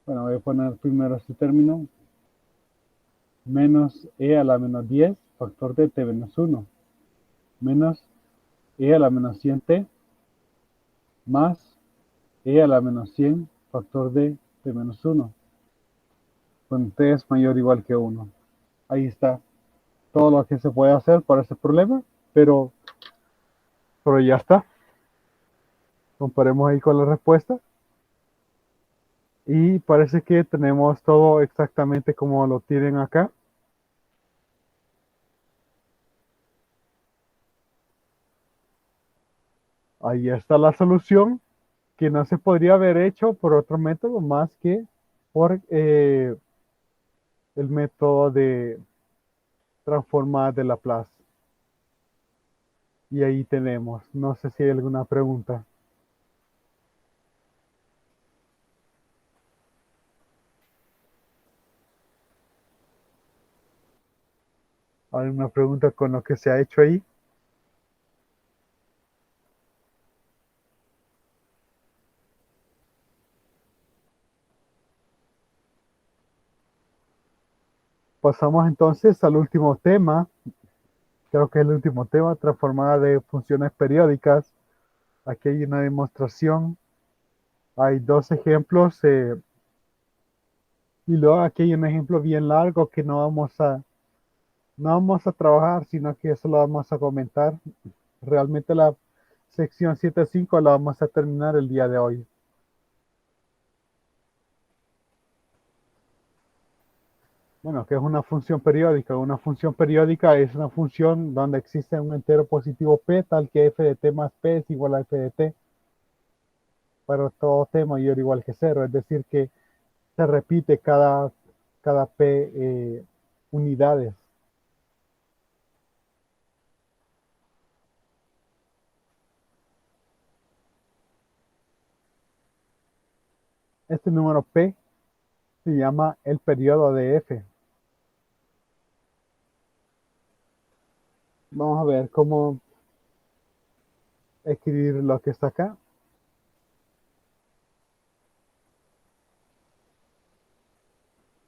Bueno, voy a poner primero este término. Menos e a la menos 10 factor de t menos 1. Menos e a la menos 100t más e a la menos 100 factor de t menos 1. Cuando t es mayor o igual que 1. Ahí está todo lo que se puede hacer para ese problema, pero ya está. Comparemos ahí con la respuesta. Y parece que tenemos todo exactamente como lo tienen acá. Ahí está la solución, que no se podría haber hecho por otro método más que por el método de transformar de Laplace. Y ahí tenemos. No sé si hay alguna pregunta. ¿Alguna pregunta con lo que se ha hecho ahí? Pasamos entonces al último tema. Creo que es el último tema, transformada de funciones periódicas. Aquí hay una demostración. Hay dos ejemplos. Y luego aquí hay un ejemplo bien largo que no vamos a trabajar, sino que eso lo vamos a comentar. Realmente la sección 7.5 la vamos a terminar el día de hoy. Bueno, ¿qué es una función periódica? Una función periódica es una función donde existe un entero positivo p, tal que f de t más p es igual a f de t, para todo t mayor o igual que 0. Es decir, que se repite cada p unidades. Este número p se llama el periodo de f. Vamos a ver cómo escribir lo que está acá.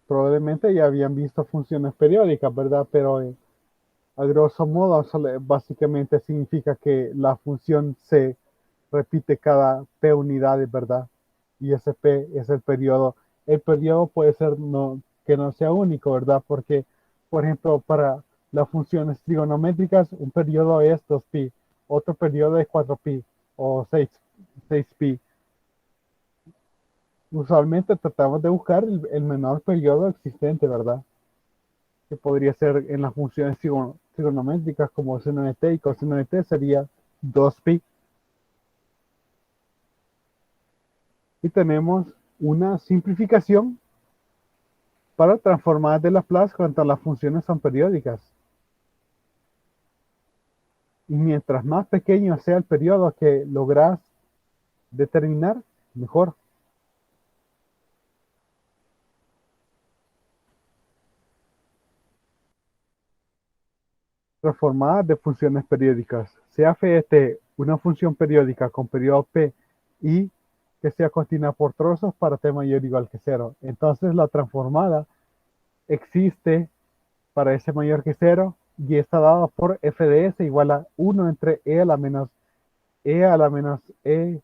Probablemente ya habían visto funciones periódicas, ¿verdad? Pero a grosso modo, básicamente significa que la función se repite cada p unidades, ¿verdad? Y ese p es el periodo. El periodo puede ser que no sea único, ¿verdad? Porque, por ejemplo, para las funciones trigonométricas, un periodo es 2pi, otro periodo es 4pi o 6pi. Usualmente tratamos de buscar el menor periodo existente, ¿verdad? Que podría ser en las funciones trigonométricas como seno de t y coseno de t sería 2pi. Y tenemos una simplificación para transformar de Laplace cuando las funciones son periódicas. Y mientras más pequeño sea el periodo que logras determinar, mejor. Transformada de funciones periódicas. Sea f de t una función periódica con periodo p y que sea continua por trozos para t mayor o igual que 0. Entonces la transformada existe para s mayor que 0 y está dada por f de s igual a 1 entre e a la menos e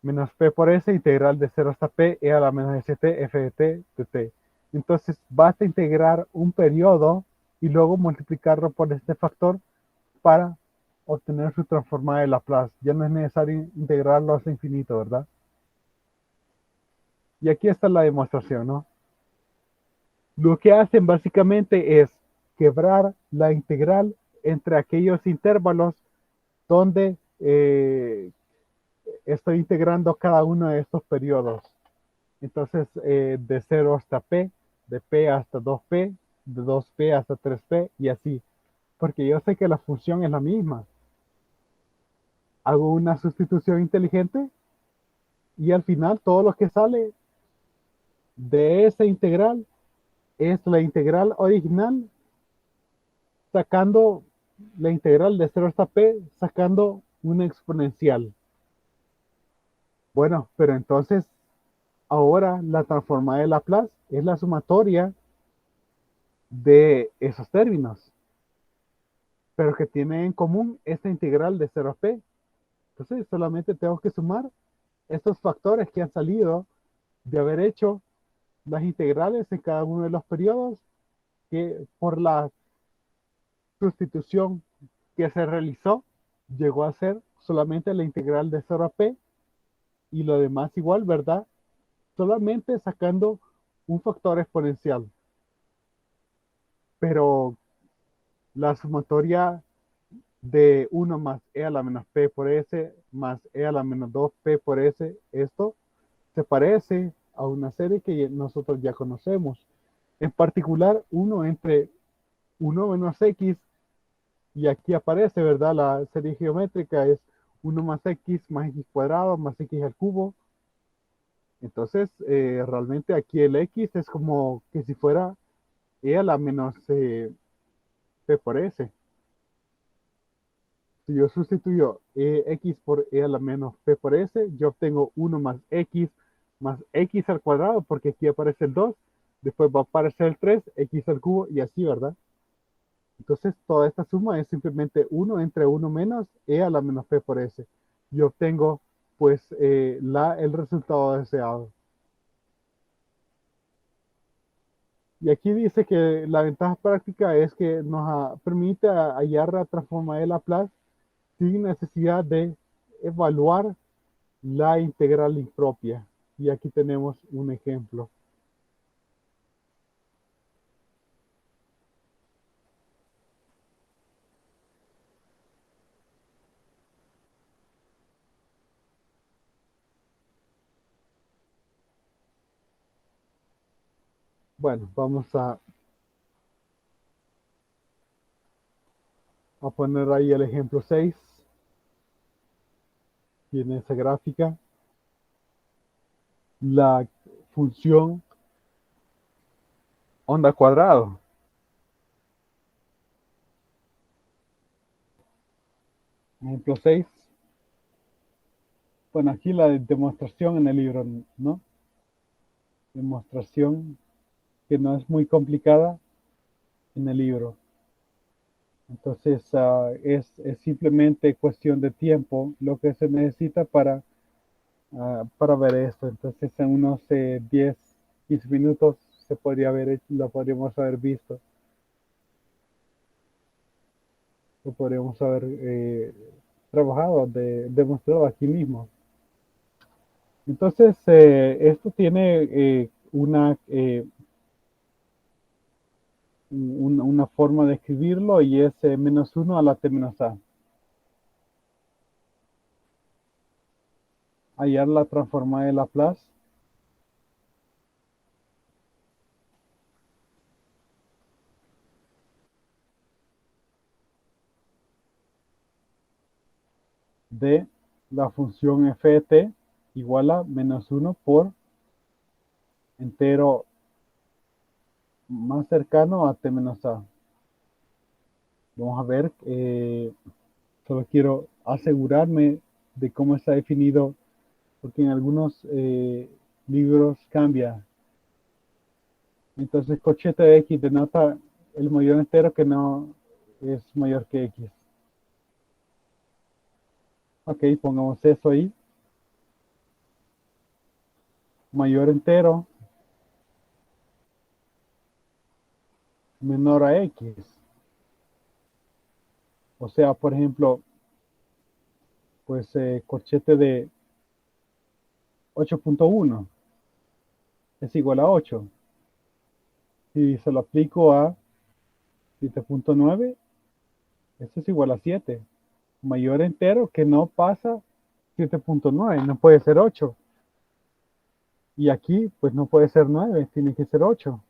menos p por s, integral de 0 hasta p, e a la menos st, f de t, de t. Entonces basta integrar un periodo y luego multiplicarlo por este factor para obtener su transformada de Laplace. Ya no es necesario integrarlo hasta infinito, ¿verdad? Y aquí está la demostración, ¿no? Lo que hacen básicamente es quebrar la integral entre aquellos intervalos donde estoy integrando cada uno de estos periodos. Entonces, de 0 hasta p, de p hasta 2p, de 2p hasta 3p y así. Porque yo sé que la función es la misma. Hago una sustitución inteligente y al final todo lo que sale de esa integral es la integral original sacando la integral de 0 hasta p, sacando una exponencial. Bueno, pero entonces ahora la transformada de Laplace es la sumatoria de esos términos, pero que tiene en común esta integral de 0 a p. Entonces solamente tengo que sumar estos factores que han salido de haber hecho las integrales en cada uno de los periodos que por la sustitución que se realizó llegó a ser solamente la integral de 0 a p y lo demás igual, ¿verdad? Solamente sacando un factor exponencial. Pero la sumatoria de 1 más e a la menos p por s más e a la menos 2p por s, esto se parece a una serie que nosotros ya conocemos. En particular, 1 entre 1 menos x, y aquí aparece, ¿verdad? La serie geométrica es 1 más x cuadrado más x al cubo. Entonces, realmente aquí el x es como que si fuera e a la menos p por s. Si yo sustituyo x por e a la menos p por s, yo obtengo 1 más x al cuadrado, porque aquí aparece el 2, después va a aparecer el 3, x al cubo y así, ¿verdad? Entonces toda esta suma es simplemente 1 entre 1 menos e a la menos p por s. Yo obtengo pues el resultado deseado. Y aquí dice que la ventaja práctica es que nos permite hallar la transforma de Laplace sin necesidad de evaluar la integral impropia. Y aquí tenemos un ejemplo. Bueno, vamos a poner ahí el ejemplo 6. Tiene esa gráfica. La función onda cuadrado. Ejemplo 6. Bueno, aquí la demostración en el libro, ¿no? Demostración que no es muy complicada en el libro. Entonces, es simplemente cuestión de tiempo lo que se necesita para ver esto. Entonces, en unos 10, 15 minutos se podría lo podríamos haber visto, lo podríamos haber trabajado, demostrado aquí mismo. Entonces, esto tiene una forma de escribirlo y es menos 1 a la t menos a. Hallar la transformada de Laplace de la función f de t igual a menos 1 por entero más cercano a t menos a. Vamos a ver, solo quiero asegurarme de cómo está definido, porque en algunos libros cambia. Entonces, cochete de x denota el mayor entero que no es mayor que x. Ok, pongamos eso ahí. mayor entero menor a X. O sea, por ejemplo, pues corchete de 8.1 es igual a 8. Si se lo aplico a 7.9, esto es igual a 7. Mayor entero que no pasa 7.9, no puede ser 8. Y aquí, pues no puede ser 9, tiene que ser 8.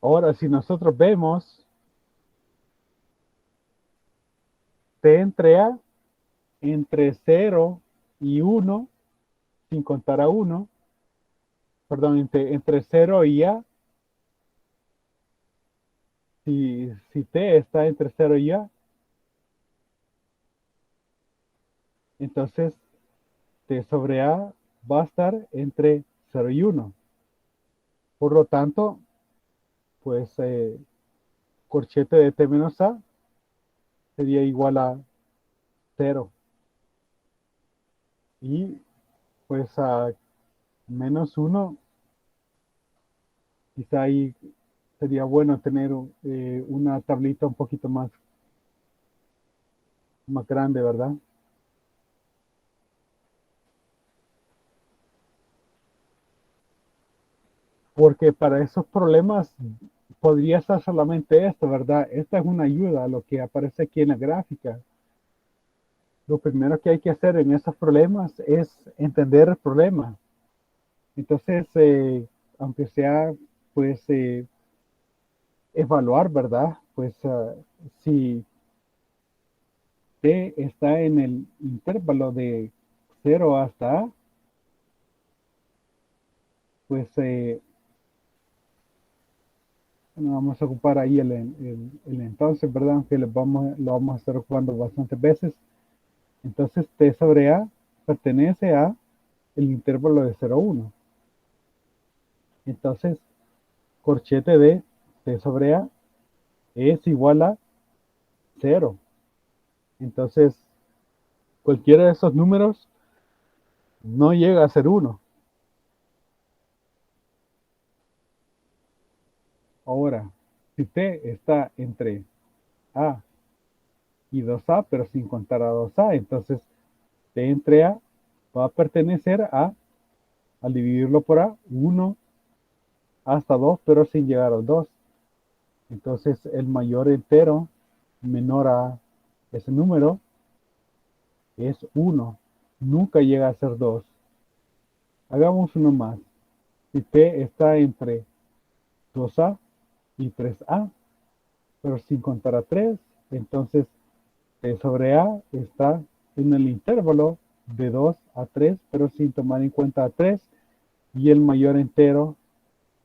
Ahora, si nosotros vemos T entre A, entre 0 y 1, sin contar a 1, perdón, entre 0 y A, si T está entre 0 y A, entonces T sobre A va a estar entre 0 y 1. Por lo tanto, pues corchete de T menos A sería igual a 0. Y pues a menos 1, quizá ahí sería bueno tener una tablita un poquito más grande, ¿verdad? Porque para esos problemas podría estar solamente esto, ¿verdad? Esta es una ayuda a lo que aparece aquí en la gráfica. Lo primero que hay que hacer en esos problemas es entender el problema. Entonces, aunque sea, pues, evaluar, ¿verdad? Pues, si T está en el intervalo de 0 hasta A, pues, bueno, vamos a ocupar ahí el entonces, ¿verdad? Aunque lo vamos a estar ocupando bastantes veces. Entonces, T sobre A pertenece a el intervalo de 0 a 1. Entonces, corchete de T sobre A es igual a 0. Entonces, cualquiera de esos números no llega a ser 1. Ahora, si T está entre A y 2A, pero sin contar a 2A, entonces T entre A va a pertenecer a, al dividirlo por A, 1 hasta 2, pero sin llegar al 2. Entonces, el mayor entero menor a ese número es 1. Nunca llega a ser 2. Hagamos uno más. Si T está entre 2A y 3A, pero sin contar a 3, entonces T sobre A está en el intervalo de 2 a 3, pero sin tomar en cuenta a 3, y el mayor entero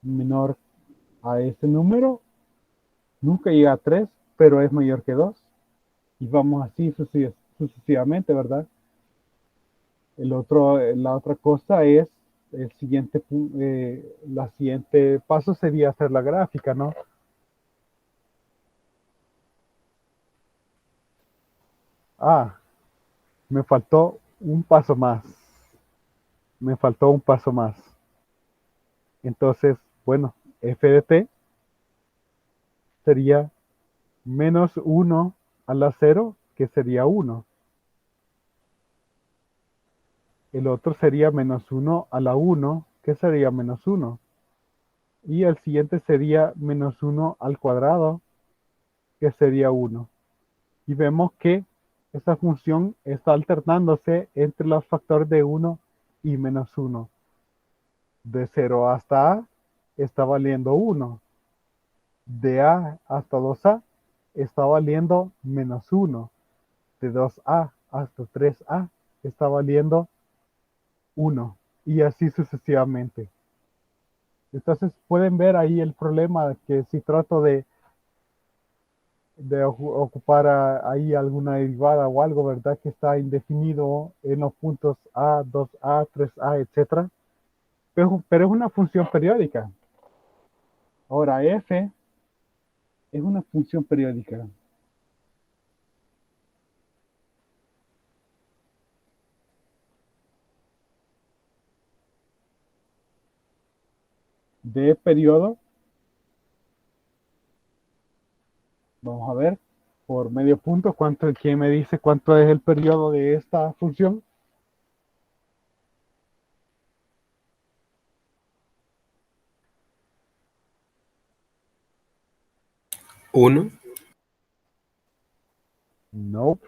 menor a ese número nunca llega a 3, pero es mayor que 2. Y vamos así sucesivamente, ¿verdad? La otra cosa es la siguiente paso sería hacer la gráfica, ¿no? Ah, me faltó un paso más. Me faltó un paso más. Entonces, bueno, f de t sería menos 1 a la 0, que sería 1. El otro sería menos 1 a la 1, que sería menos 1. Y el siguiente sería menos 1 al cuadrado, que sería 1. Y vemos que esta función está alternándose entre los factores de 1 y menos 1. De 0 hasta A está valiendo 1. De A hasta 2A está valiendo menos 1. De 2A hasta 3A está valiendo 1. Y así sucesivamente. Entonces pueden ver ahí el problema que si trato de ocupar ahí alguna derivada o algo, ¿verdad? Que está indefinido en los puntos A, 2A, 3A, etcétera. Pero es una función periódica. Ahora, f es una función periódica. de periodo. Vamos a ver, por medio punto, ¿quién me dice cuánto es el periodo de esta función? Uno. No,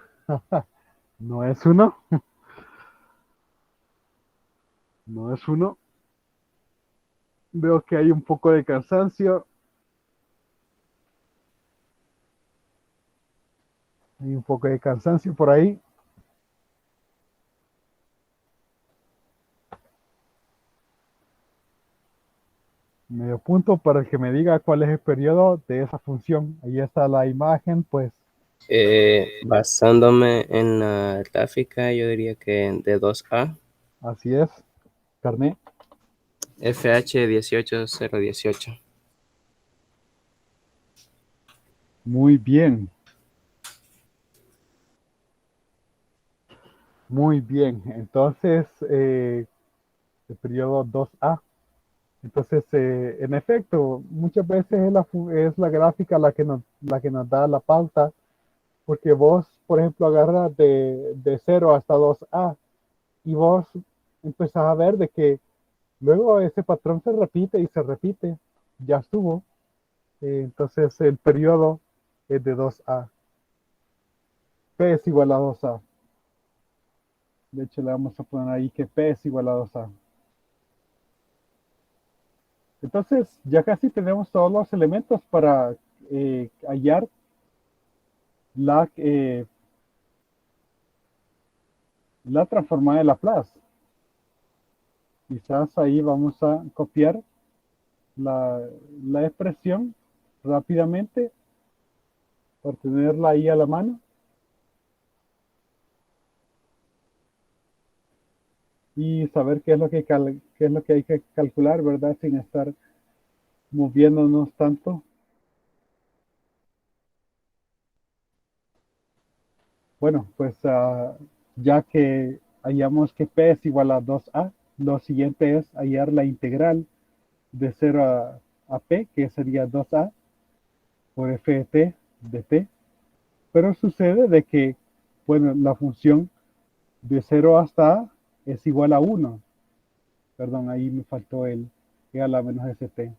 no es uno, no es uno. Veo que hay un poco de cansancio. Hay un poco de cansancio por ahí. Medio punto para el que me diga cuál es el periodo de esa función. Ahí está la imagen, pues Basándome en la gráfica, yo diría que de 2A, así es. Carnet. FH 18018. Muy bien, muy bien. Entonces, el periodo 2A. Entonces, en efecto, muchas veces es la gráfica la que nos da la pauta, porque vos, por ejemplo, agarras de 0 hasta 2A y vos empezás a ver de que luego ese patrón se repite y se repite, ya estuvo. Entonces, el periodo es de 2A. P es igual a 2A. De hecho, le vamos a poner ahí que P es igual a 2A. Entonces, ya casi tenemos todos los elementos para hallar la, eh, la transformada de Laplace. Quizás ahí vamos a copiar la expresión rápidamente para tenerla ahí a la mano. Y saber qué es lo que, qué es lo que hay que calcular, ¿verdad? Sin estar moviéndonos tanto. Bueno, pues ya que hallamos que P es igual a 2A, lo siguiente es hallar la integral de 0 a P, que sería 2A por f de t. Pero sucede de que, bueno, la función de 0 hasta A es igual a 1. Perdón, ahí me faltó el e a la menos st.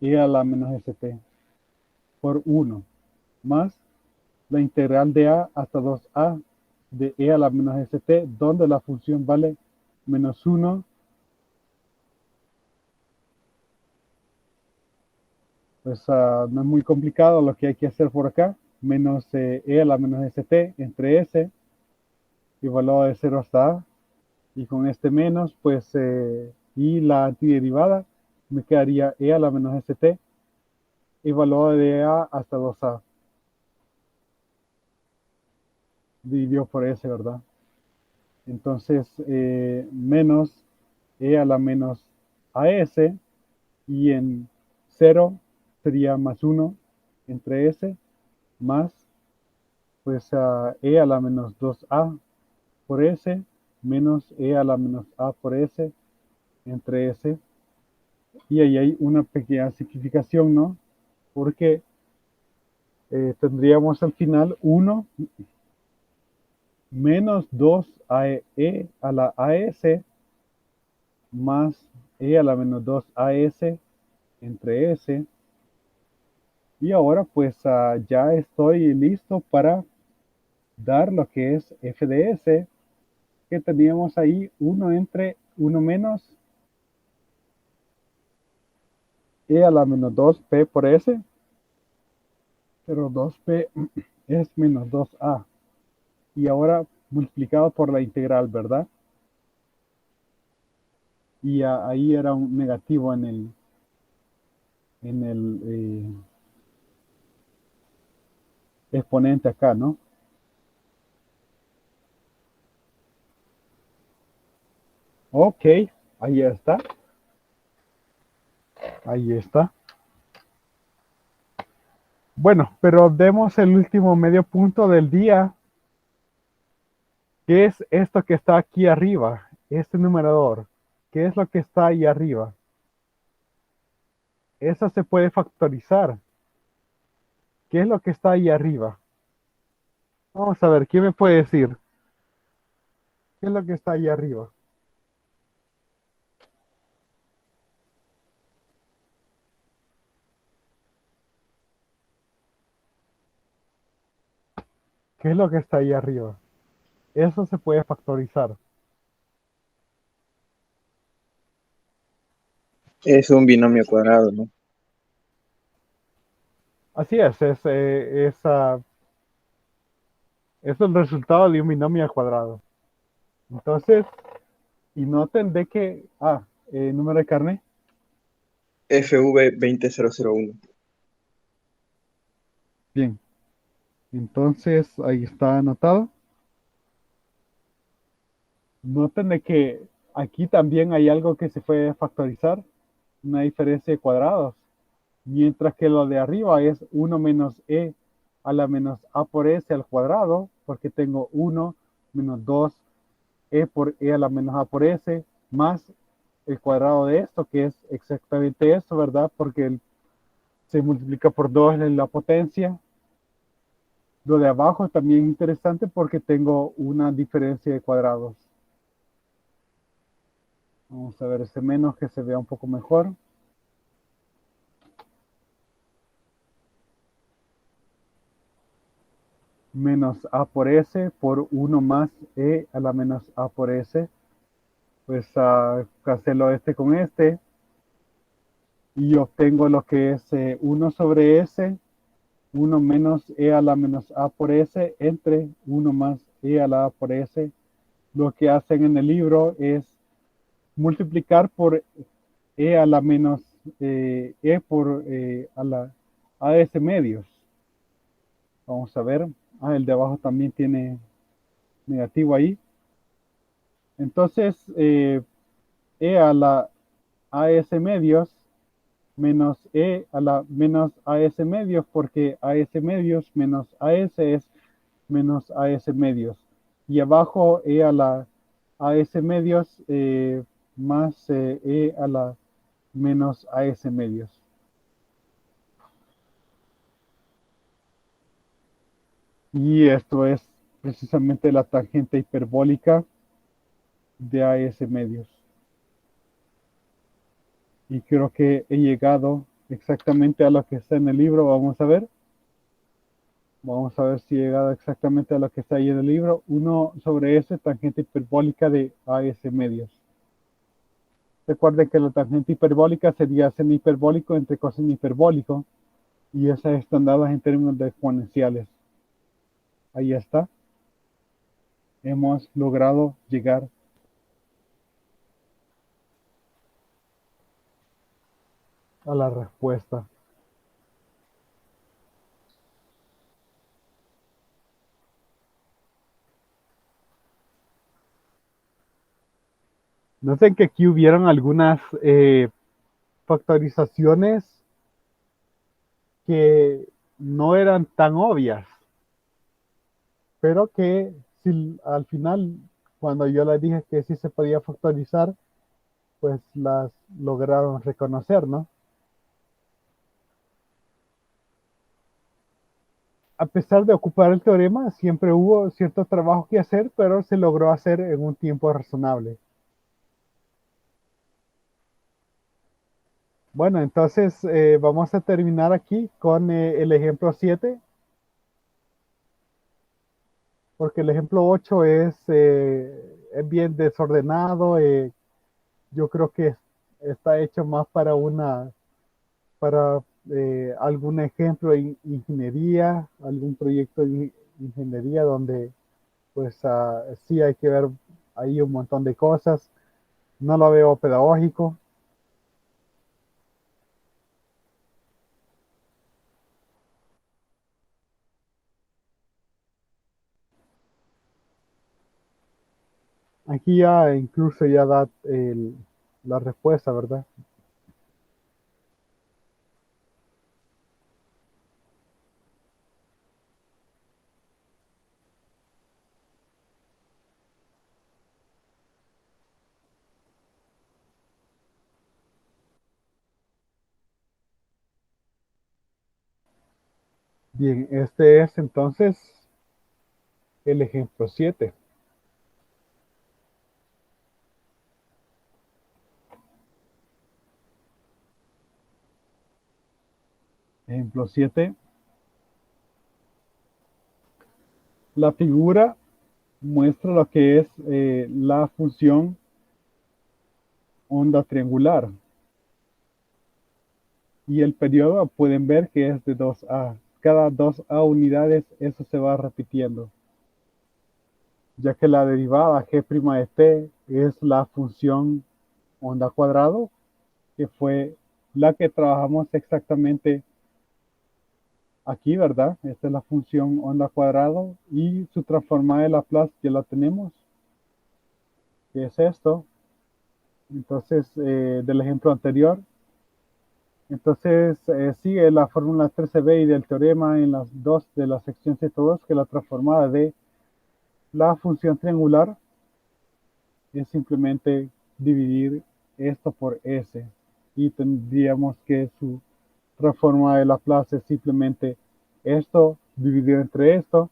E a la menos st por 1 más la integral de a hasta 2a de e a la menos st, donde la función vale menos 1. Pues no es muy complicado lo que hay que hacer por acá. Menos e a la menos st entre s, igualado de 0 hasta a. Y con este menos, pues, y la antiderivada, me quedaría e a la menos st, igualado de a hasta 2a. Dividido por s, ¿verdad? Entonces, menos e a la menos as, y en 0 sería más 1 entre s, más, pues, e a la menos 2a por s, menos e a la menos a por s entre s. Y ahí hay una pequeña simplificación, ¿no? Porque tendríamos al final 1 menos 2e a la as más e a la menos 2as entre s. Y ahora pues ya estoy listo para dar lo que es f de s, que teníamos ahí 1 entre 1 menos e a la menos 2p por s, pero 2p es menos 2a. Y ahora multiplicado por la integral, ¿verdad? Y ahí era un negativo en el exponente acá, ¿no? Ok, ahí está. Ahí está. Bueno, pero demos el último medio punto del día, que es esto que está aquí arriba, este numerador. ¿Qué es lo que está ahí arriba? esa se puede factorizar. ¿Qué es lo que está ahí arriba? Vamos a ver, ¿quién me puede decir? ¿Qué es lo que está ahí arriba? ¿Qué es lo que está ahí arriba? Eso se puede factorizar. Es un binomio cuadrado, ¿no? Así es el resultado de un binomio al cuadrado. Entonces, y noten de que, número de carne, FV20001. bien. Entonces, ahí está anotado. Noten de que aquí también hay algo que se puede factorizar, una diferencia de cuadrados, mientras que lo de arriba es 1 menos e a la menos a por s al cuadrado, porque tengo 1 menos 2 e por e a la menos a por s, más el cuadrado de esto, que es exactamente eso, ¿verdad? Porque se multiplica por 2 en la potencia. Lo de abajo también es interesante porque tengo una diferencia de cuadrados. Vamos a ver ese menos que se vea un poco mejor. Menos a por s por 1 más e a la menos a por s. Pues cancelo este con este y obtengo lo que es 1 sobre s, 1 menos e a la menos a por s entre 1 más e a la a por s. Lo que hacen en el libro es multiplicar por e a la menos e por a la a s medios. Vamos a ver. El de abajo también tiene negativo ahí. Entonces, e a la AS medios menos e a la menos AS medios, porque AS medios menos AS es menos AS medios. Y abajo e a la AS medios más e a la menos AS medios. Y esto es precisamente la tangente hiperbólica de AS medios. Y creo que he llegado exactamente a lo que está en el libro. Vamos a ver. Vamos a ver si he llegado exactamente a lo que está ahí en el libro. 1 sobre S, tangente hiperbólica de AS medios. Recuerden que la tangente hiperbólica sería seno hiperbólico entre coseno hiperbólico. Y esas están dadas en términos de exponenciales. Ahí está. Hemos logrado llegar a la respuesta. Noten que aquí hubieron algunas factorizaciones que no eran tan obvias, pero que si, al final, cuando yo les dije que sí se podía factorizar, pues las lograron reconocer, ¿no? A pesar de ocupar el teorema, siempre hubo cierto trabajo que hacer, pero se logró hacer en un tiempo razonable. Bueno, entonces vamos a terminar aquí con el ejemplo 7, porque el ejemplo 8 es bien desordenado. Yo creo que está hecho más para algún ejemplo de ingeniería, algún proyecto de ingeniería donde pues sí hay que ver ahí un montón de cosas. No lo veo pedagógico. Aquí ya incluso ya da la respuesta, ¿verdad? Bien, este es entonces el ejemplo 7. Ejemplo 7. La figura muestra lo que es la función onda triangular. Y el periodo pueden ver que es de 2A. Cada 2A unidades eso se va repitiendo. Ya que la derivada g' de t es la función onda cuadrado, que fue la que trabajamos exactamente aquí, ¿verdad? Esta es la función onda cuadrado y su transformada de Laplace ya la tenemos, que es esto. Entonces, del ejemplo anterior, entonces sigue la fórmula 13b y del teorema en las dos de la sección 102, que la transformada de la función triangular es simplemente dividir esto por s. Y tendríamos que su transformada de Laplace es simplemente esto dividido entre esto,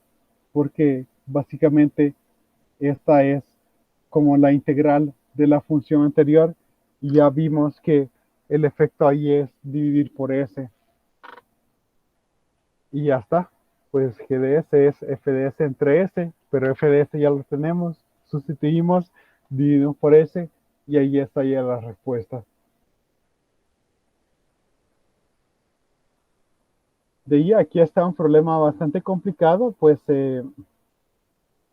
porque básicamente esta es como la integral de la función anterior y ya vimos que el efecto ahí es dividir por s y ya está. Pues g de s es f de s entre s, pero f de s ya lo tenemos, sustituimos, dividimos por s y ahí está ya la respuesta. De ahí aquí está un problema bastante complicado, pues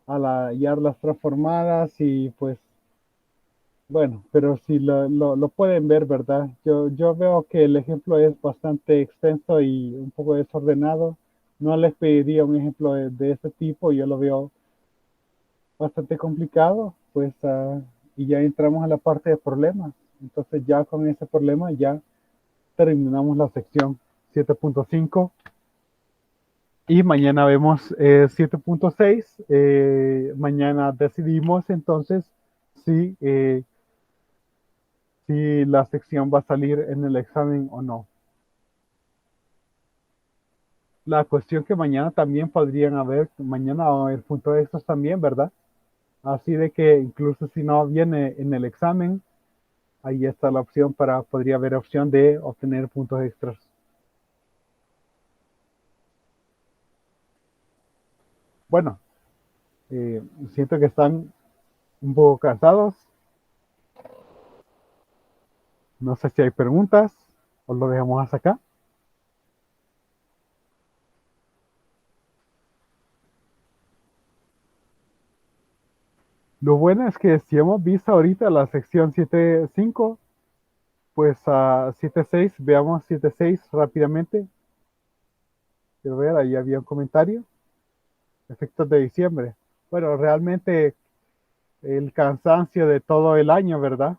al hallar las transformadas y pues bueno, pero si lo pueden ver, ¿verdad? Yo veo que el ejemplo es bastante extenso y un poco desordenado. No les pediría un ejemplo de este tipo, yo lo veo bastante complicado, pues, y ya entramos a la parte de problemas. Entonces ya con ese problema ya terminamos la sección 7.5 y mañana vemos 7.6. Mañana decidimos entonces si si la sección va a salir en el examen o no. La cuestión que mañana también podrían haber, mañana va a haber puntos extras también, ¿verdad? Así de que incluso si no viene en el examen, ahí está la opción podría haber opción de obtener puntos extras. Bueno, eh, siento que están un poco cansados. No sé si hay preguntas o lo dejamos hasta acá. Lo bueno es que si hemos visto ahorita la sección 7.5, pues a 7.6, veamos 7.6 rápidamente. Quiero ver, ahí había un comentario. Efectos de diciembre. Bueno, realmente el cansancio de todo el año, ¿verdad?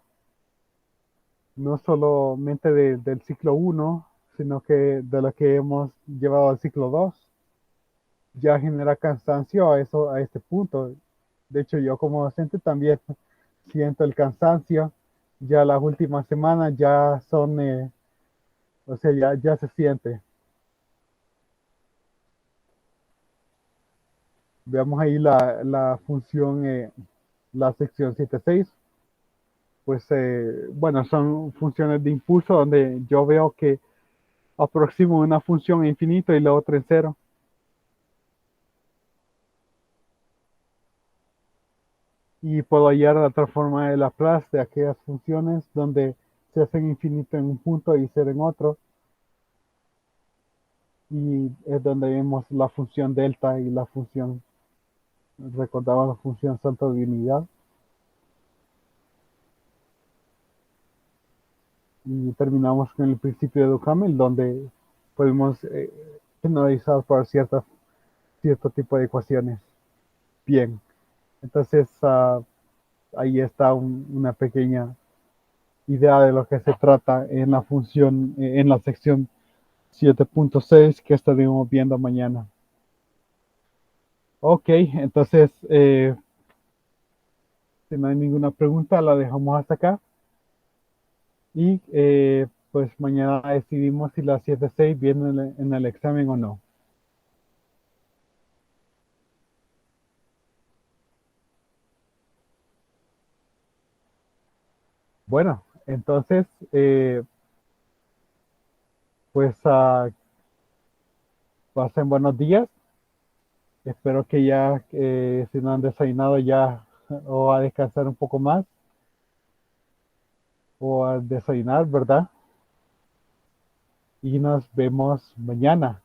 No solamente del ciclo 1, sino que de lo que hemos llevado al ciclo 2. Ya genera cansancio a este punto. De hecho, yo como docente también siento el cansancio. Ya las últimas semanas ya son, o sea, ya se siente. Veamos ahí la función, la sección 7.6. Pues bueno, son funciones de impulso donde yo veo que aproximo una función a infinito y la otra en cero. Y puedo hallar la transforma de Laplace de aquellas funciones donde se hacen infinito en un punto y cero en otro. Y es donde vemos la función delta y la función, recordaba la función salto de unidad. Y terminamos con el principio de Duhamel, donde podemos generalizar por cierto tipo de ecuaciones. Bien, entonces ahí está una pequeña idea de lo que se trata en la función, en la sección 7.6 que estaremos viendo mañana. Ok, entonces, si no hay ninguna pregunta, la dejamos hasta acá. Y pues mañana decidimos si la 7.6 viene en el examen o no. Bueno, entonces, pues pasen buenos días. Espero que ya, si no han desayunado ya, o a descansar un poco más, o a desayunar, ¿verdad? Y nos vemos mañana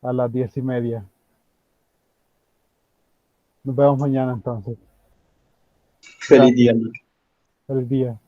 a las 10:30. Nos vemos mañana entonces. Feliz Gracias. día. Feliz día.